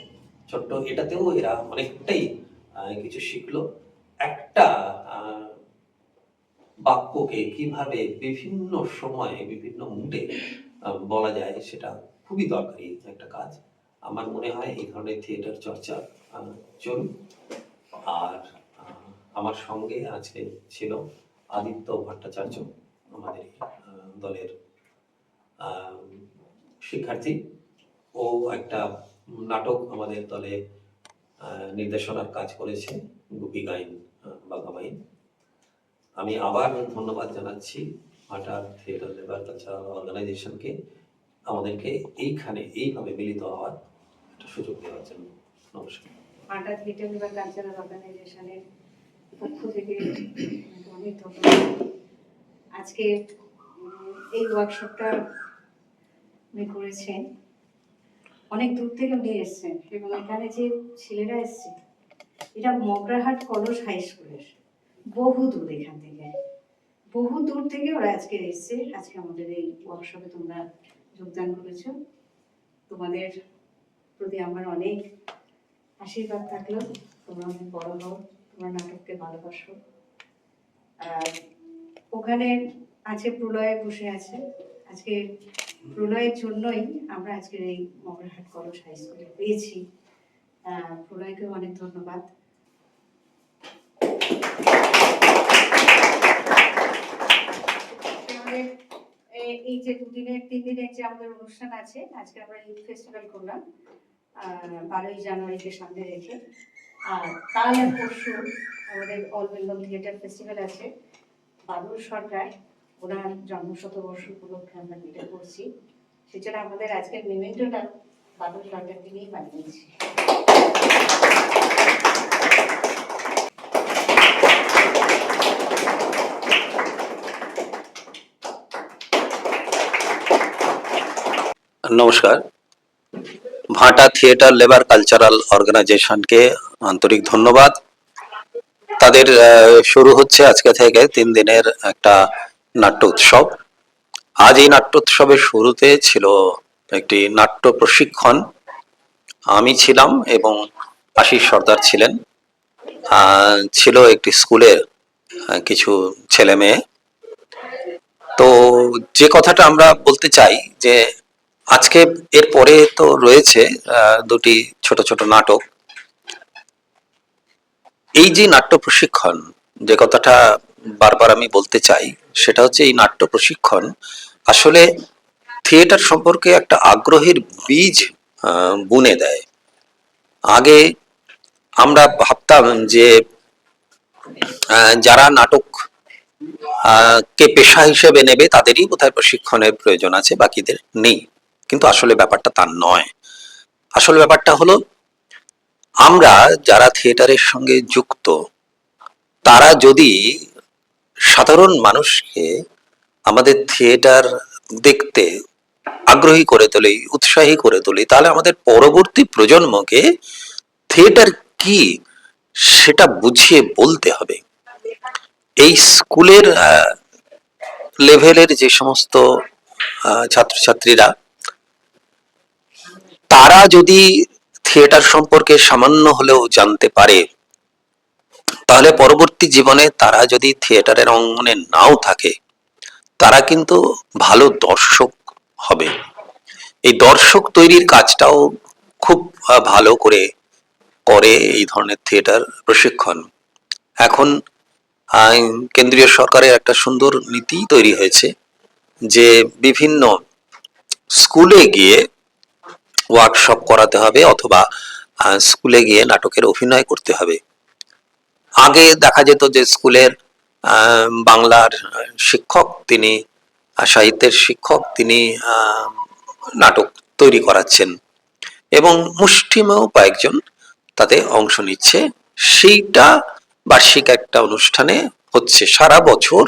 ছোট্ট এটাতেও এরা অনেকটাই কিছু শিখলো। একটা বাক্যকে কিভাবে বিভিন্ন সময়ে বিভিন্ন মুডে বলা যায় সেটা খুবই দরকারি একটা কাজ। আমার মনে হয় এই ধরনের থিয়েটার চর্চা চলুক। আর আমার সঙ্গে আজকে ছিল আদিত্য ভট্টাচার্য, আমাদের দলের শিক্ষার্থী। ও একটা নাটক আমাদের দলে নির্দেশনার কাজ করেছে, গুপি গাইন বাঘাবাইন। আমি আবার ধন্যবাদ জানাচ্ছি ভাটা থিয়েটার লেবার কালচারাল অর্গানাইজেশনকে আমাদেরকে এইখানে এইভাবে মিলিত হওয়ার একটা সুযোগ দেওয়ার জন্য। নমস্কার। ভাটা থিয়েটার লেবার কালচারাল অর্গানাইজেশনের পক্ষ থেকে অনেক ধন্যবাদ। আজকে এই ওয়ার্কশপটা উনি করেছেন, অনেক দূর থেকে উনি এসছেন, এবং এখানে যে ছেলেরা এসছে এটা মগরাহাট কলস হাই স্কুলের, বহু দূর, এখান থেকে বহু দূর থেকে ওরা আজকে এসছে। আজকে আমাদের এই ওয়ার্কশপে তোমরা যোগদান করেছো, তোমাদের প্রতি আমার অনেক আশীর্বাদ থাকলো। তোমরা অনেক বড় হও, তোমরা নাটককে ভালোবাসো। আর ওখানে আছে প্রলয় বসে আছে, আজকে প্রলয়ের জন্যই আমরা আজকের এই মগরাহাট কলস হাই স্কুলে পেয়েছি। প্রলয়কেও অনেক ধন্যবাদ। এই যে 3 দিনের যে আমাদের অনুষ্ঠান আছে, আজকে আমরা ইউথ ফেস্টিভ্যাল করলাম 12ই জানুয়ারিকে সামনে রেখে। আর কাল আর পরশু আমাদের অল বেঙ্গল থিয়েটার ফেস্টিভ্যাল আছে। বাদল সরকার ওনার জন্মশতবর্ষ উপলক্ষে আমরা এটা করছি, সেজন্য আমাদের আজকের মেমেন্টোটা বাদল সরকারকে নিয়েই বানিয়েছি। নমস্কার। ভাটা থিয়েটার লেবার কালচারাল অর্গানাইজেশনকে আন্তরিক ধন্যবাদ। তাদের শুরু হচ্ছে আজকে থেকে 3 দিনের একটা নাট্য উৎসব। আজ এই নাট্য উৎসবের শুরুতে ছিল একটি নাট্য প্রশিক্ষণ। আমি ছিলাম এবং আশিস সর্দার ছিলেন। ছিল একটি স্কুলের কিছু ছেলে মেয়ে। তো যে কথাটা আমরা বলতে চাই যে আজকে এর পরে তো রয়েছে 2টি ছোট ছোট নাটক। এই যে নাট্য প্রশিক্ষণ, যে কথাটা বারবার আমি বলতে চাই সেটা হচ্ছে এই নাট্য প্রশিক্ষণ আসলে থিয়েটার সম্পর্কে একটা আগ্রহের বীজ বুনে দেয়। আগে আমরা ভাবতাম যে যারা নাটক কে পেশা হিসেবে নেবে তাদেরই বোধহয় প্রশিক্ষণের প্রয়োজন আছে, বাকিদের নেই। কিন্তু আসলে ব্যাপারটা তা নয়। আসলে ব্যাপারটা হলো আমরা যারা থিয়েটারের সঙ্গে যুক্ত তারা যদি সাধারণ মানুষকে আমাদের থিয়েটার দেখতে আগ্রহী করে তোলে, উৎসাহী করে তোলে, তাহলে আমাদের পরবর্তী প্রজন্মকে থিয়েটার কি সেটা বুঝিয়ে বলতে হবে। এই স্কুলের লেভেলের যে সমস্ত ছাত্রছাত্রীরা তারা যদি থিয়েটার সম্পর্কে সামান্য হলেও জানতে পারে, তাহলে পরবর্তী জীবনে তারা যদি থিয়েটারের অঙ্গনে নাও থাকে তারা কিন্তু ভালো দর্শক হবে। এই দর্শক তৈরির কাজটাও খুব ভালো করে করে এই ধরনের থিয়েটার প্রশিক্ষণ। এখন কেন্দ্রীয় সরকারের একটা সুন্দর নীতি তৈরি হয়েছে যে বিভিন্ন স্কুলে গিয়ে ওয়ার্কশপ করাতে হবে অথবা স্কুলে গিয়ে নাটকের অভিনয় করতে হবে। আগে দেখা যেত যে স্কুলের বাংলার শিক্ষক, তিনি সাহিত্যের শিক্ষক, তিনি নাটক তৈরি করাচ্ছেন এবং মুষ্টিমেয় কয়েকজন তাতে অংশ নিচ্ছে। সেইটা বার্ষিক একটা অনুষ্ঠানে হচ্ছে, সারা বছর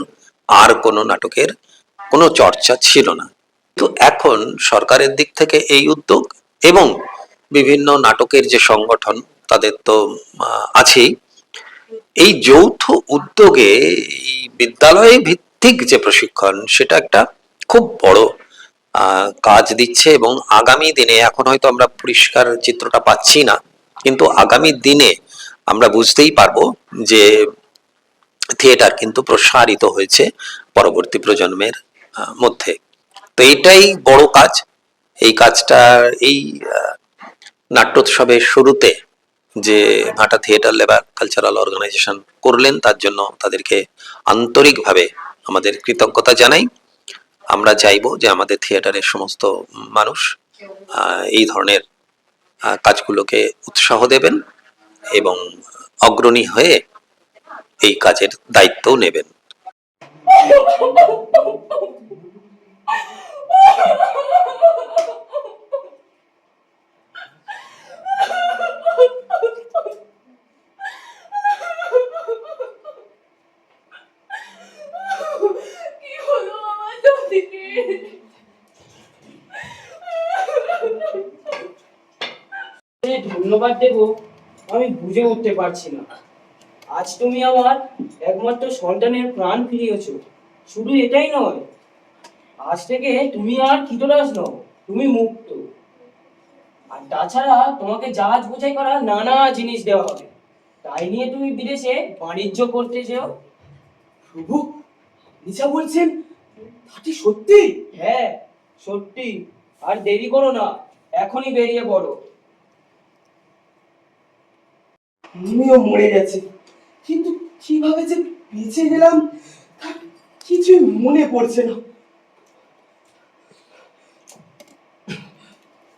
আর কোনো নাটকের কোনো চর্চা ছিল না। তো এখন সরকারের দিক থেকে এই উদ্যোগ এবং বিভিন্ন নাটকের যে সংগঠন তাদের তো আছেই, এই যৌথ উদ্যোগে এই বিদ্যালয় ভিত্তিক যে প্রশিক্ষণ সেটা একটা খুব বড় কাজ দিচ্ছে, এবং আগামী দিনে এখন হয়তো আমরা পরিষ্কার চিত্রটা পাচ্ছি না, কিন্তু আগামী দিনে আমরা বুঝতেই পারবো যে থিয়েটার কিন্তু প্রসারিত হয়েছে পরবর্তী প্রজন্মের মধ্যে। তো এটাই বড় কাজ। এই কাজটা এই নাট্যোৎসবের শুরুতে যে ভাটা থিয়েটার লেবার কালচারাল অর্গানাইজেশন করলেন, তার জন্য তাদেরকে আন্তরিকভাবে আমাদের কৃতজ্ঞতা জানাই। আমরা চাইবো যে আমাদের থিয়েটারের সমস্ত মানুষ এই ধরনের কাজগুলোকে উৎসাহ দেবেন এবং অগ্রণী হয়ে এই কাজের দায়িত্বও নেবেন। কি হলো আমার দাদিকে? ধন্যবাদ দেব আমি বুঝে উঠতে পারছি না। আজ তুমি আমার একমাত্র সন্তানের প্রাণ ফিরিয়েছো। শুধু এটাই নয়, আজ থেকে তুমি আর কীটদাস নও, তুমি মুক্ত। আর তাছাড়া তোমাকে জাহাজ বোঝাই করা নানা জিনিস দেওয়া হবে, তাই নিয়ে তুমি বিদেশে বাণিজ্য করতে যেও। প্রভু, নিশা বলছেন কি সত্যি? হ্যাঁ সত্যি। আর দেরি করো না, এখনই বেরিয়ে পড়ো। তুমিও মরে গেছে, কিন্তু কিভাবে যে বেঁচে গেলাম তার কিছুই মনে পড়ছে না।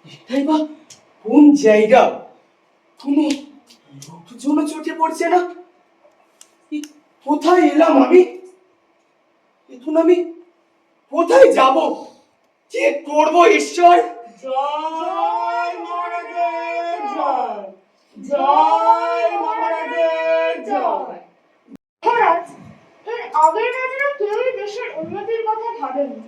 এটাই বা কোন জায়গা? কোনো লোকজন চোখে পড়ছে না। কোথায় এলাম আমি? এখন আমি কোথায় যাব? কি করব ঈশ্বর? জয় মহারাজের জয়, জয় মহারাজের জয়। মহারাজ, এর আগের রাজারা কেউই দেশের উন্নতির কথা ভাবেনি।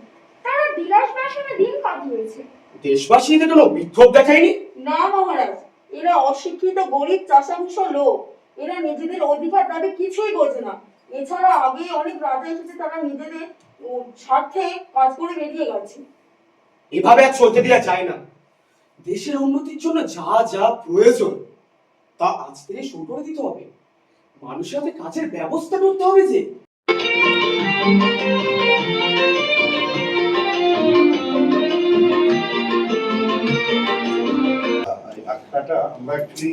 তারা বিলাস বাসনে দিন কাটিয়েছে। দেশবাসীদের কোনো বিক্ষোভ দেখায়নি? না মহারাজ, এরা অশিক্ষিত গরিব চাষাংশ লোক। এরা নিজেদের অধিকার দাবি কিছুই বোঝে না। এছাড়া আগে অনেক রাজা এসেছে, তারা নিজেদের স্বার্থে কাজ করে বেরিয়ে গেছে। এভাবে আর চলতে দেওয়া যায় না। দেশের উন্নতির জন্য যা যা প্রয়োজন তা আজ থেকে শুরু করে দিতে হবে। মানুষের হাতে কাজের ব্যবস্থা করতে হবে। যে আখড়াটা আমরা অ্যাকচুয়ালি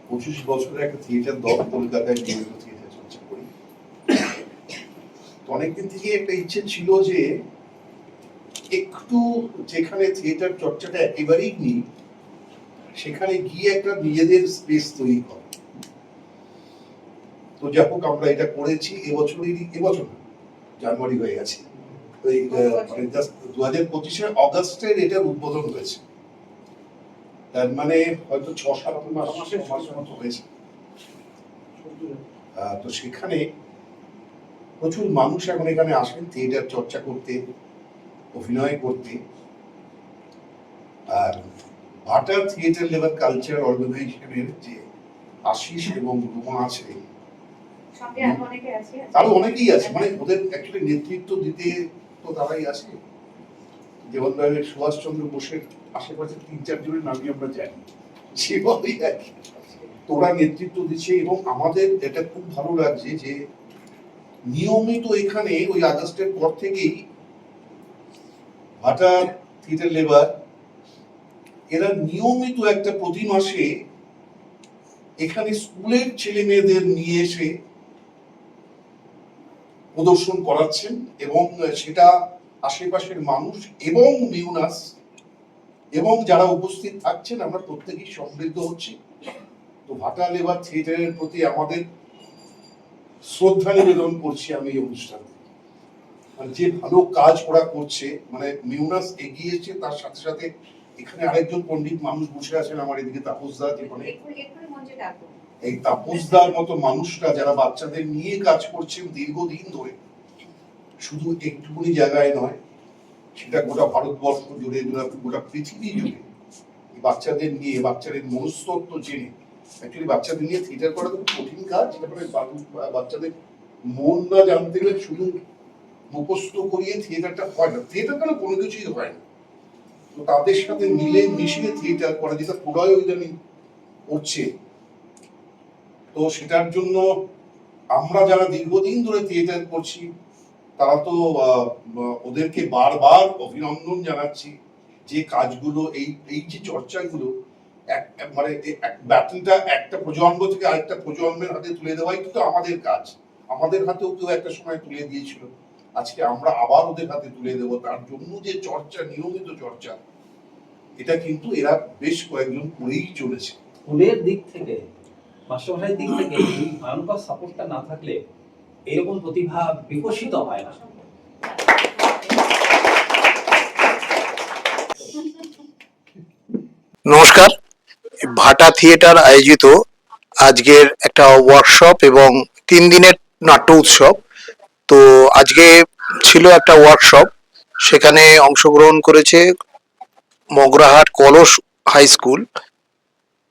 25 বছরের একটা থিয়েটার দল কলকাতায় বিভিন্ন থিয়েটার চর্চা করি। তো অনেকদিন থেকে একটা ইচ্ছে ছিল যে একটু যেখানে থিয়েটার চর্চাটা একেবারেই নেই সেখানে গিয়ে একটা নিজেদের স্পেস তৈরি করা। তো যাই হোক আমরা এটা করেছি এবছর জানুয়ারি হয়ে গেছে, ওই মানে জাস্ট 2025-এর অগাস্টের এটার উদ্বোধন হয়েছে। তার মানে হয়তো 6-7 মাসের মতো হয়েছে। তো সেখানে প্রচুর মানুষ এখন এখানে আসেন থিয়েটার চর্চা করতে, অভিনয় করতে। আর ভাটা থিয়েটার লেবার কালচার অর্গানাইজেশনের যে আশিস এবং রুমা আছে, আরো অনেকেই আছে, মানে ওদের অ্যাকচুয়ালি নেতৃত্ব দিতে তো তারাই আছে। যেমন সুভাষচন্দ্র বোসের আশেপাশে 3-4 জনের নামই আমরা জানি, সেভাবেই আর কি তোরা নেতৃত্ব দিচ্ছে। এবং আমাদের এটা খুব ভালো লাগছে যে নিয়মিত এখানে ওই আগস্টের পর থেকেই ভাটা থিয়েটার লেবার এরা নিয়মিত একটা প্রতি মাসে এখানে স্কুলের ছেলে মেয়েদের নিয়ে এসে প্রদর্শন করাচ্ছেন, এবং সেটা আশেপাশের মানুষ এবং মিউনাস এবং যারা উপস্থিত থাকছেন আমরা প্রত্যেকেই সমৃদ্ধ হচ্ছি। তো ভাটা লেবার থিয়েটারের প্রতি আমাদের শ্রদ্ধা নিবেদন করছি আমি এই অনুষ্ঠানে। মানে যে ভালো কাজ ওরা করছে, মানে মিউনাস এগিয়েছে, তার সাথে সাথে এখানে আরেকজন পণ্ডিত মানুষ বসে আছেন আমার এদিকে, তাপসদা, যেখানে এই তাপসদার মতো মানুষরা যারা বাচ্চাদের নিয়ে কাজ করছেন দীর্ঘদিন ধরে, শুধু একটুকুনি জায়গায় নয়, সেটা গোটা ভারতবর্ষ জুড়ে, গোটা পৃথিবী জুড়ে বাচ্চাদের নিয়ে, বাচ্চাদের মনস্তত্ত্ব জেনে। অ্যাকচুয়ালি বাচ্চাদের নিয়ে থিয়েটার করা খুব কঠিন কাজ, বাচ্চাদের মন না জানতে গেলে শুধু মুখস্থ করিয়ে থিয়েটারটা হয় না, থিয়েটার কেন কোনো কিছুই হয় না। তো তাদের সাথে মিলে মিশিয়ে থিয়েটার করা, যেটা পুরোই ইদানিং করছে। তো সেটার জন্য আমরা যারা দীর্ঘদিন ধরে থিয়েটার করছি তারা তো ওদেরকে বারবার অভিনন্দন জানাচ্ছি যে কাজগুলো, এই যে চর্চাগুলো, মানে ব্যাটনটা একটা প্রজন্ম থেকে আরেকটা প্রজন্মের হাতে তুলে দেওয়াই কিন্তু আমাদের কাজ। আমাদের হাতেও কেউ একটা সময় তুলে দিয়েছিল, আজকে আমরা আবার ওদের হাতে তুলে দেবো। তার জন্য যে চর্চা, নিয়মিত চর্চা, এটা কিন্তু এরা বেশ কয়েকজন করেই চলেছে। স্কুলের দিক থেকে, মাস্টারমশাইয়ের দিক থেকে এই ভয়ঙ্কর সাপোর্টটা না থাকলে এরকম প্রতিভা বিকশিত হয় না। নমস্কার, ভাটা থিয়েটার আয়োজিত আজকের একটা ওয়ার্কশপ এবং 3 দিনের নাট্য উৎসব। তো আজকে ছিল একটা ওয়ার্কশপ, সেখানে অংশগ্রহণ করেছে মগরাহাট কলস হাই স্কুল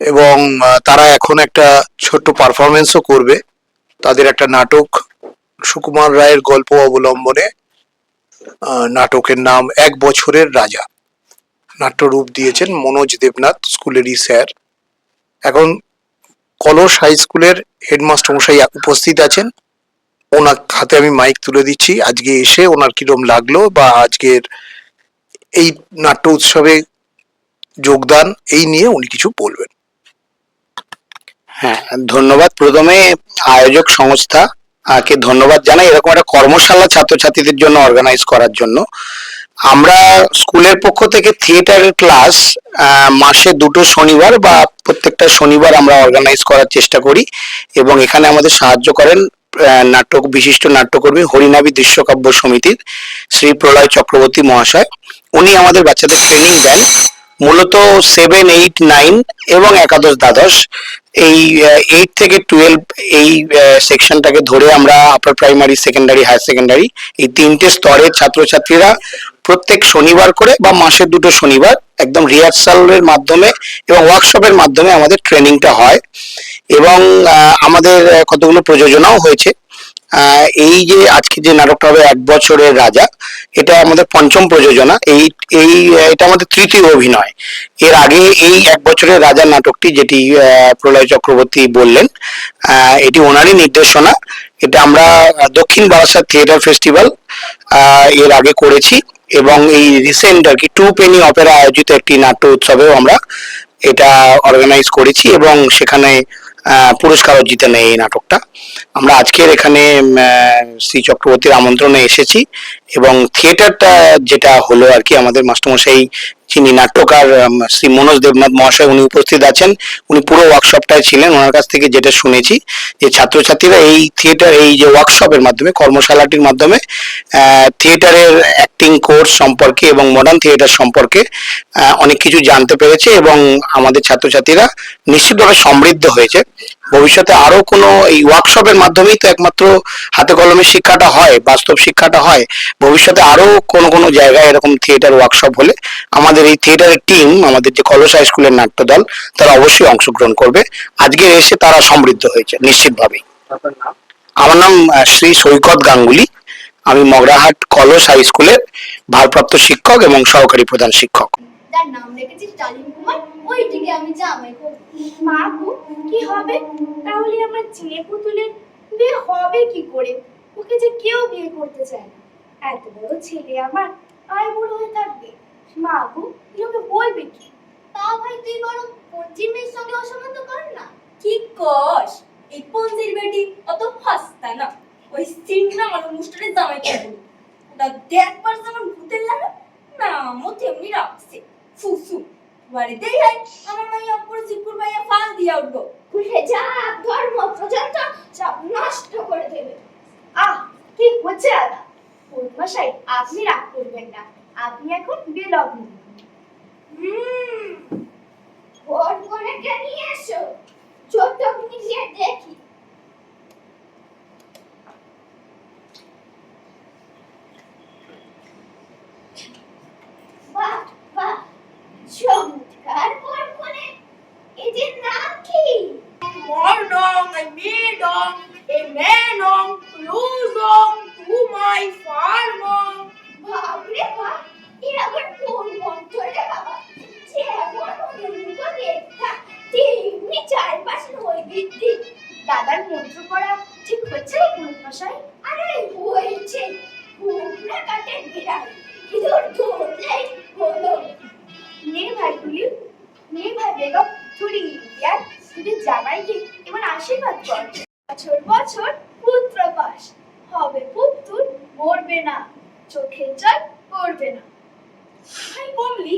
এবং তারা এখন একটা ছোট্ট পারফরমেন্সও করবে। তাদের একটা নাটক, সুকুমার রায়ের গল্প অবলম্বনে, নাটকের নাম 1 বছরের রাজা। নাট্যরূপ দিয়েছেন মনোজ দেবনাথ, স্কুলেরই স্যার। এখন কলস হাই স্কুলের হেডমাস্টার মশাই উপস্থিত আছেন, ওনার হাতে আমি মাইক তুলে দিচ্ছি। আজকে এসে ওনার কিরম লাগলো বা আজকের এই নাট্য উৎসবে যোগদান, এই নিয়ে উনি কিছু বলবেন। হ্যাঁ, ধন্যবাদ। প্রথমে আয়োজক সংস্থা কে ধন্যবাদ জানাই এরকম একটা কর্মশালা ছাত্রছাত্রীদের জন্য অর্গানাইজ করার জন্য। আমরা স্কুলের পক্ষ থেকে থিয়েটারের ক্লাস মাসে 2টো শনিবার বা প্রত্যেকটা শনিবার আমরা অর্গানাইজ করার চেষ্টা করি এবং এখানে আমাদের সাহায্য করেন নাটক বিশিষ্ট নাট্যকর্মী হরিনাভি দৃশ্যকাব্য সমিতির শ্রী প্রলয় চক্রবর্তী মহাশয়। উনি আমাদের বাচ্চাদের ট্রেনিং দেন মূলত 7, 8, 9 এবং একাদশ দ্বাদশ, এই 8 থেকে 12 এই সেকশনটাকে ধরে আমরা upper primary, secondary, higher secondary এই 3টে স্তরের ছাত্রছাত্রীরা প্রত্যেক শনিবার করে বা মাসে 2টো শনিবার একদম রিহার্সালের মাধ্যমে এবং ওয়ার্কশপের মাধ্যমে আমাদের ট্রেনিংটা হয় এবং আমাদের কতগুলো প্রযোজনাও হয়েছে। এই যে আজকে যে নাটকটা হবে 1 বছরের রাজা, এটা আমাদের 5ম প্রযোজনা। এটা আমাদের 3য় অভিনয়। এর আগে এই 1 বছরের রাজা নাটকটি, যেটি প্রলয় চক্রবর্তী বললেন, এটি ওনারই নির্দেশনা। এটা আমরা দক্ষিণ বারাসাত থিয়েটার ফেস্টিভ্যাল এর আগে করেছি এবং এই রিসেন্ট আর কি 2 পেনি অপেরা আয়োজিত একটি নাট্য উৎসবেও আমরা এটা অর্গানাইজ করেছি এবং সেখানে পুরস্কারও জিতে নেয় এই নাটকটা। আমরা আজকের এখানে শ্রী চক্রবর্তীর আমন্ত্রণে এসেছি এবং থিয়েটারটা যেটা হলো আর কি, আমাদের মাস্টারমশাই যিনি নাট্যকার শ্রী মনোজ দেবনাথ মহাশয়, উনি উপস্থিত আছেন। উনি পুরো ওয়ার্কশপটায় ছিলেন। ওনার কাছ থেকে যেটা শুনেছি যে ছাত্রছাত্রীরা এই থিয়েটার, এই যে ওয়ার্কশপের মাধ্যমে, কর্মশালাটির মাধ্যমে থিয়েটারের অ্যাক্টিং কোর্স সম্পর্কে এবং মডার্ন থিয়েটার সম্পর্কে অনেক কিছু জানতে পেরেছে এবং আমাদের ছাত্রছাত্রীরা নিশ্চিতভাবে সমৃদ্ধ হয়েছে। ভবিষ্যতে আরো কোনো, এই ওয়ার্কশপের মাধ্যমেই তো একমাত্র হাতে কলমে শিক্ষাটা হয়, বাস্তব শিক্ষাটা হয়। ভবিষ্যতে আরো কোনো জায়গায় এরকম থিয়েটার ওয়ার্কশপ হলে আমাদের এই থিয়েটারের টিম, আমাদের যে কলস হাই স্কুলের নাট্য দল, তারা অবশ্যই অংশগ্রহণ করবে। আজকে এসে তারা সমৃদ্ধ হয়েছে নিশ্চিতভাবেই। আমার নাম শ্রী সৈকত গাঙ্গুলি। আমি মগরাহাট কলস হাই স্কুলের ভারপ্রাপ্ত শিক্ষক এবং সহকারী প্রধান শিক্ষক। তার নাম রেখেছিস ডালিম কুমার, ওইটিকে আমি জামাই করব। মা গো, কি হবে তাহলে? আমার ছেলে পুতুলের বিয়ে হবে কি করে? ওকে যে কেউ বিয়ে করতে চায় না। এত বড় ছেলে আমার আর বুড়ো হয়ে থাকবে। মা গো, ওকে বলবে কি? তা ভাই তুই বরং পঞ্জির মেয়ের সঙ্গে অসম্বন্ধ কর না। কি কস? এই পঞ্জির বেটি অত হাসতা না। ওই সিংহা মানুষটারে জামাই করবো, ওটা দেখবার যেমন ভূতের লাগে না, মো তেমনি রাখছে। ফুসু বাড়িতেই হয় আমার মাইয়া পুরো জিপুর ভাইয়া ফাল দিয়া উঠবো। ঘুরে যা, ধর্ম প্রজান্ত সব নষ্ট করে দেবে। আহ, কি হচ্ছে দাদা? মশাই, আপনি রাগ করবেন না, আপনি এখন বেলগ্ন। ভোর করে কে নিয়ে এসো, ছোট মিলিয়ে দেখি। বাহ বাহ, চমৎকার ভোর করে। এদের নাম কি? মোর নং, মেয়ে নং, এ মেয়ে নং, লু ঠিক হচ্ছে না পুরুত মশাই? আরে হয়েছে, ঘুমনা কাটের বিড়াল ইঁদুর ধরলেই হলো। নে ভাই তুলি, নে ভাই বেগম, থুড়ি ইয়ার তুই জামাইকে এবার আশীর্বাদ কর। বছর বছর পুত্রবাস হবে, পুত্তুর মরবে না, চোখের জল পড়বে না। ভাই কমলি,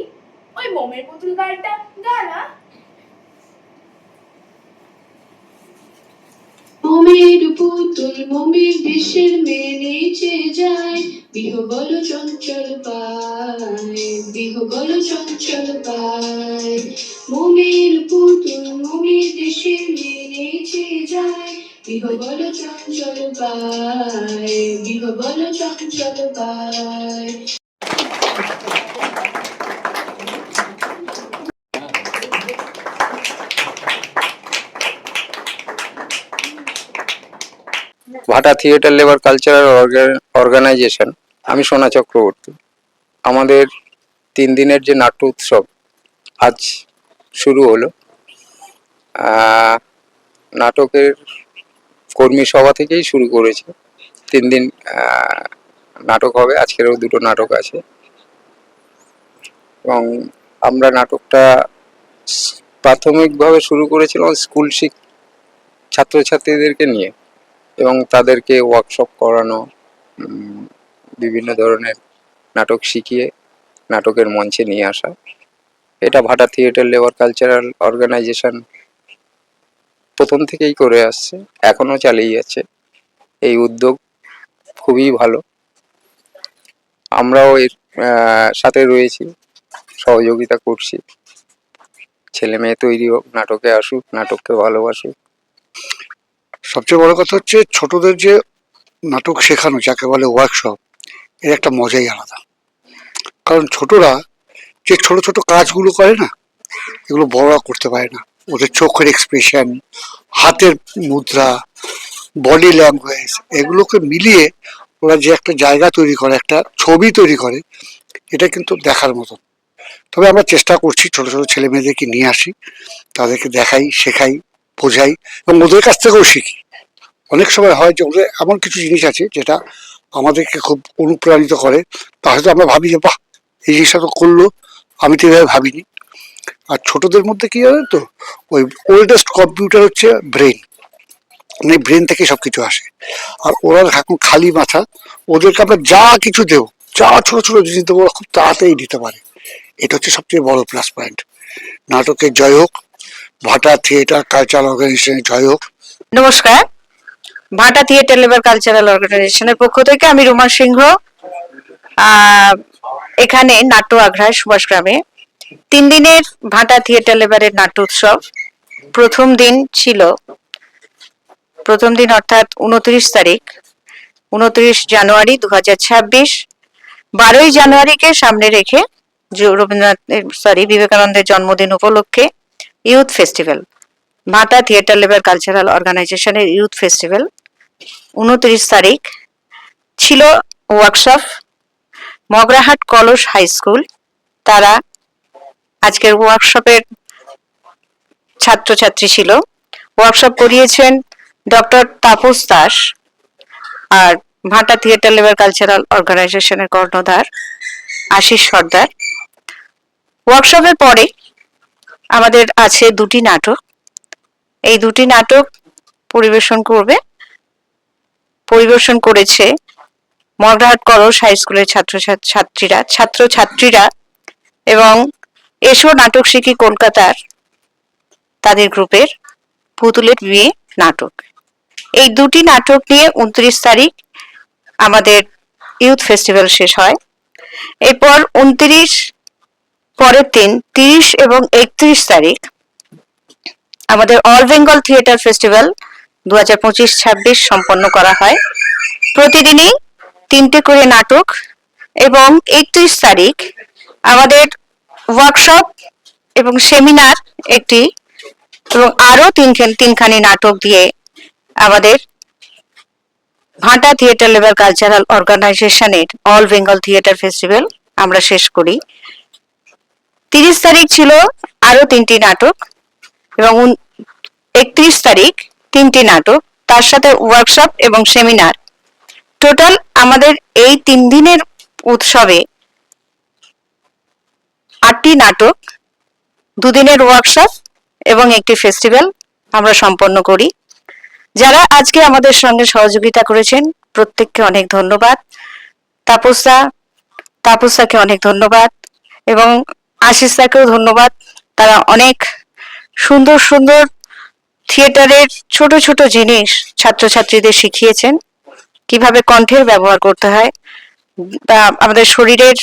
ওই মোমের পুতুল গানটা গানা। মোমের পুতুল মোমের দেশের মেয়ে নেচে যায়, বিহবল চঞ্চল পায়, বিহবল চঞ্চল পায়। মোমের পুতুল মোমের দেশের মেয়ে নেচে যায়, বিহবল চঞ্চল পায়, বিহবল চঞ্চল পায়। ভাটা থিয়েটার লেবার কালচারাল অর্গানাইজেশন, আমি সোনা চক্রবর্তী। আমাদের 3 দিনের যে নাট্য উৎসব আজ শুরু হলো। নাটকের কর্মী সভা থেকেই শুরু করেছে। 3 দিন নাটক হবে, আজকেরও 2টো নাটক আছে। এবং আমরা নাটকটা প্রাথমিকভাবে শুরু করেছিলাম স্কুল ছাত্রছাত্রীদেরকে নিয়ে, এবং তাদেরকে ওয়ার্কশপ করানো, বিভিন্ন ধরনের নাটক শিখিয়ে নাটকের মঞ্চে নিয়ে আসা। এটা ভাটা থিয়েটার লেবার কালচারাল অর্গানাইজেশন প্রথম থেকেই করে আসছে, এখনো চালিয়ে যাচ্ছে। এই উদ্যোগ খুবই ভালো, আমরাও এর সাথে রয়েছি, সহযোগিতা করছি। ছেলে মেয়ে তৈরি হোক, নাটকে আসুক, নাটককে ভালোবাসুক। সবচেয়ে বড় কথা হচ্ছে ছোটদের যে নাটক শেখানো, যাকে বলে ওয়ার্কশপ, এর একটা মজাই আলাদা। কারণ ছোটরা যে ছোট ছোট কাজগুলো করে না, এগুলো বড়রা করতে পারে না। ওদের চোখের এক্সপ্রেশন, হাতের মুদ্রা, বডি ল্যাঙ্গুয়েজ, এগুলোকে মিলিয়ে ওরা যে একটা জায়গা তৈরি করে, একটা ছবি তৈরি করে, এটা কিন্তু দেখার মতন। তবে আমরা চেষ্টা করছি ছোট ছোট ছেলে মেয়েদেরকে নিয়ে আসি, তাদেরকে দেখাই, শেখাই, বোঝাই, এবং ওদের কাছ থেকেও শিখি। অনেক সময় হয় যে ওদের এমন কিছু জিনিস আছে যেটা আমাদেরকে খুব অনুপ্রাণিত করে, তা হয়তো আমরা ভাবি যে বাহ, এই জিনিসটা তো করলো, আমি তো এভাবে ভাবিনি। আর ছোটদের মধ্যে কি জানেন তো, ওই ওল্ডেস্ট কম্পিউটার হচ্ছে ব্রেন, মানে ব্রেন থেকে সবকিছু আসে। আর ওরা এখন খালি মাথা, ওদেরকে আমরা যা কিছু দেবো, যা ছোট ছোট জিনিস দেবো, ওরা খুব তাড়াতাড়ি দিতে পারে। এটা হচ্ছে সবচেয়ে বড় প্লাস পয়েন্ট। নাটকের জয় হোক, ভাটা থিয়েটার কালচারাল অর্গানাইজেশনের জয় হোক। নমস্কার, ভাটা থিয়েটার লেবার কালচারাল অর্গানাইজেশনের পক্ষ থেকে আমি রুমা সিংহ। এখানে নাট্য আগ্রায় সুভাষ গ্রামে 3 দিনের ভাটা থিয়েটার লেবারের নাট্য উৎসব। প্রথম দিন অর্থাৎ 29 তারিখ, 29 জানুয়ারি 2026। 12ই জানুয়ারিকে সামনে রেখে বিবেকানন্দের জন্মদিন উপলক্ষে ইউথ ফেস্টিভ্যাল, ভাটা থিয়েটার লেবার কালচারাল অর্গানাইজেশনের ইউথ ফেস্টিভ্যাল। 29 তারিখ ছিল ওয়ার্কশপ, মগরাহাট কলস হাই স্কুল। তারা আজকের ওয়ার্কশপের ছাত্রছাত্রী ছিল। ওয়ার্কশপ করিয়েছেন ডক্টর তাপস দাস, আর ভাটা থিয়েটার লেবার কালচারাল অর্গানাইজেশনের কর্ণধার আশিস সর্দার। ওয়ার্কশপের পরে আমাদের আছে 2টি নাটক। এই 2টি নাটক পরিবেশন করেছে মগরাহাট কলস হাই স্কুলের ছাত্রছাত্রীরা এবং এসো নাটক শিখি কলকাতার তাদের গ্রুপের পুতুলের বিয়ে নাটক। এই 2টি নাটক নিয়ে 29 তারিখ আমাদের ইউথ ফেস্টিভ্যাল শেষ হয়। এরপর 29 পরের দিন 30 এবং 31 তারিখ আমাদের অল বেঙ্গল থিয়েটার ফেস্টিভ্যাল 2025-26 সম্পন্ন করা হয়। প্রতিদিনই 3টে করে নাটক, এবং 31 তারিখ আমাদের ওয়ার্কশপ এবং সেমিনার একটি, এবং আরো 3খানি নাটক দিয়ে আমাদের ভাটা থিয়েটার লেবার কালচারাল অর্গানাইজেশনের অল বেঙ্গল থিয়েটার ফেস্টিভ্যাল আমরা শেষ করি। 30 তারিখ ছিল আরো 3টি নাটক, এবং 31 তারিখ 3টি নাটক, তার সাথে ওয়ার্কশপ এবং সেমিনার, টোটাল আমাদের এই 3 দিনের উৎসবে 8টি নাটক, 2 দিনের ওয়ার্কশপ এবং একটি ফেস্টিভ্যাল আমরা সম্পন্ন করি। যারা আজকে আমাদের সঙ্গে সহযোগিতা করেছেন প্রত্যেককে অনেক ধন্যবাদ। তাপসদাকে অনেক ধন্যবাদ এবং আশিসদাকেও ধন্যবাদ। তারা অনেক সুন্দর সুন্দর থিয়েটারের ছোট ছোট জিনিস ছাত্রছাত্রীদের শিখিয়েছেন, কিভাবে কণ্ঠের ব্যবহার করতে হয় বা আমাদের শরীরের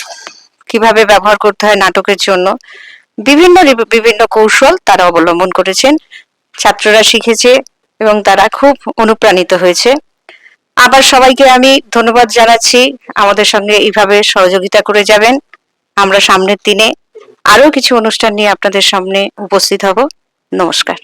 কিভাবে ব্যবহার করতে হয় নাটকের জন্য, বিভিন্ন বিভিন্ন কৌশল তারা অবলম্বন করেছেন, ছাত্ররা শিখেছে এবং তারা খুব অনুপ্রাণিত হয়েছে। আবার সবাইকে আমি ধন্যবাদ জানাচ্ছি, আমাদের সঙ্গে এইভাবে সহযোগিতা করে যাবেন। আমরা সামনের দিনে আরো কিছু অনুষ্ঠান নিয়ে আপনাদের সামনে উপস্থিত হব। নমস্কার।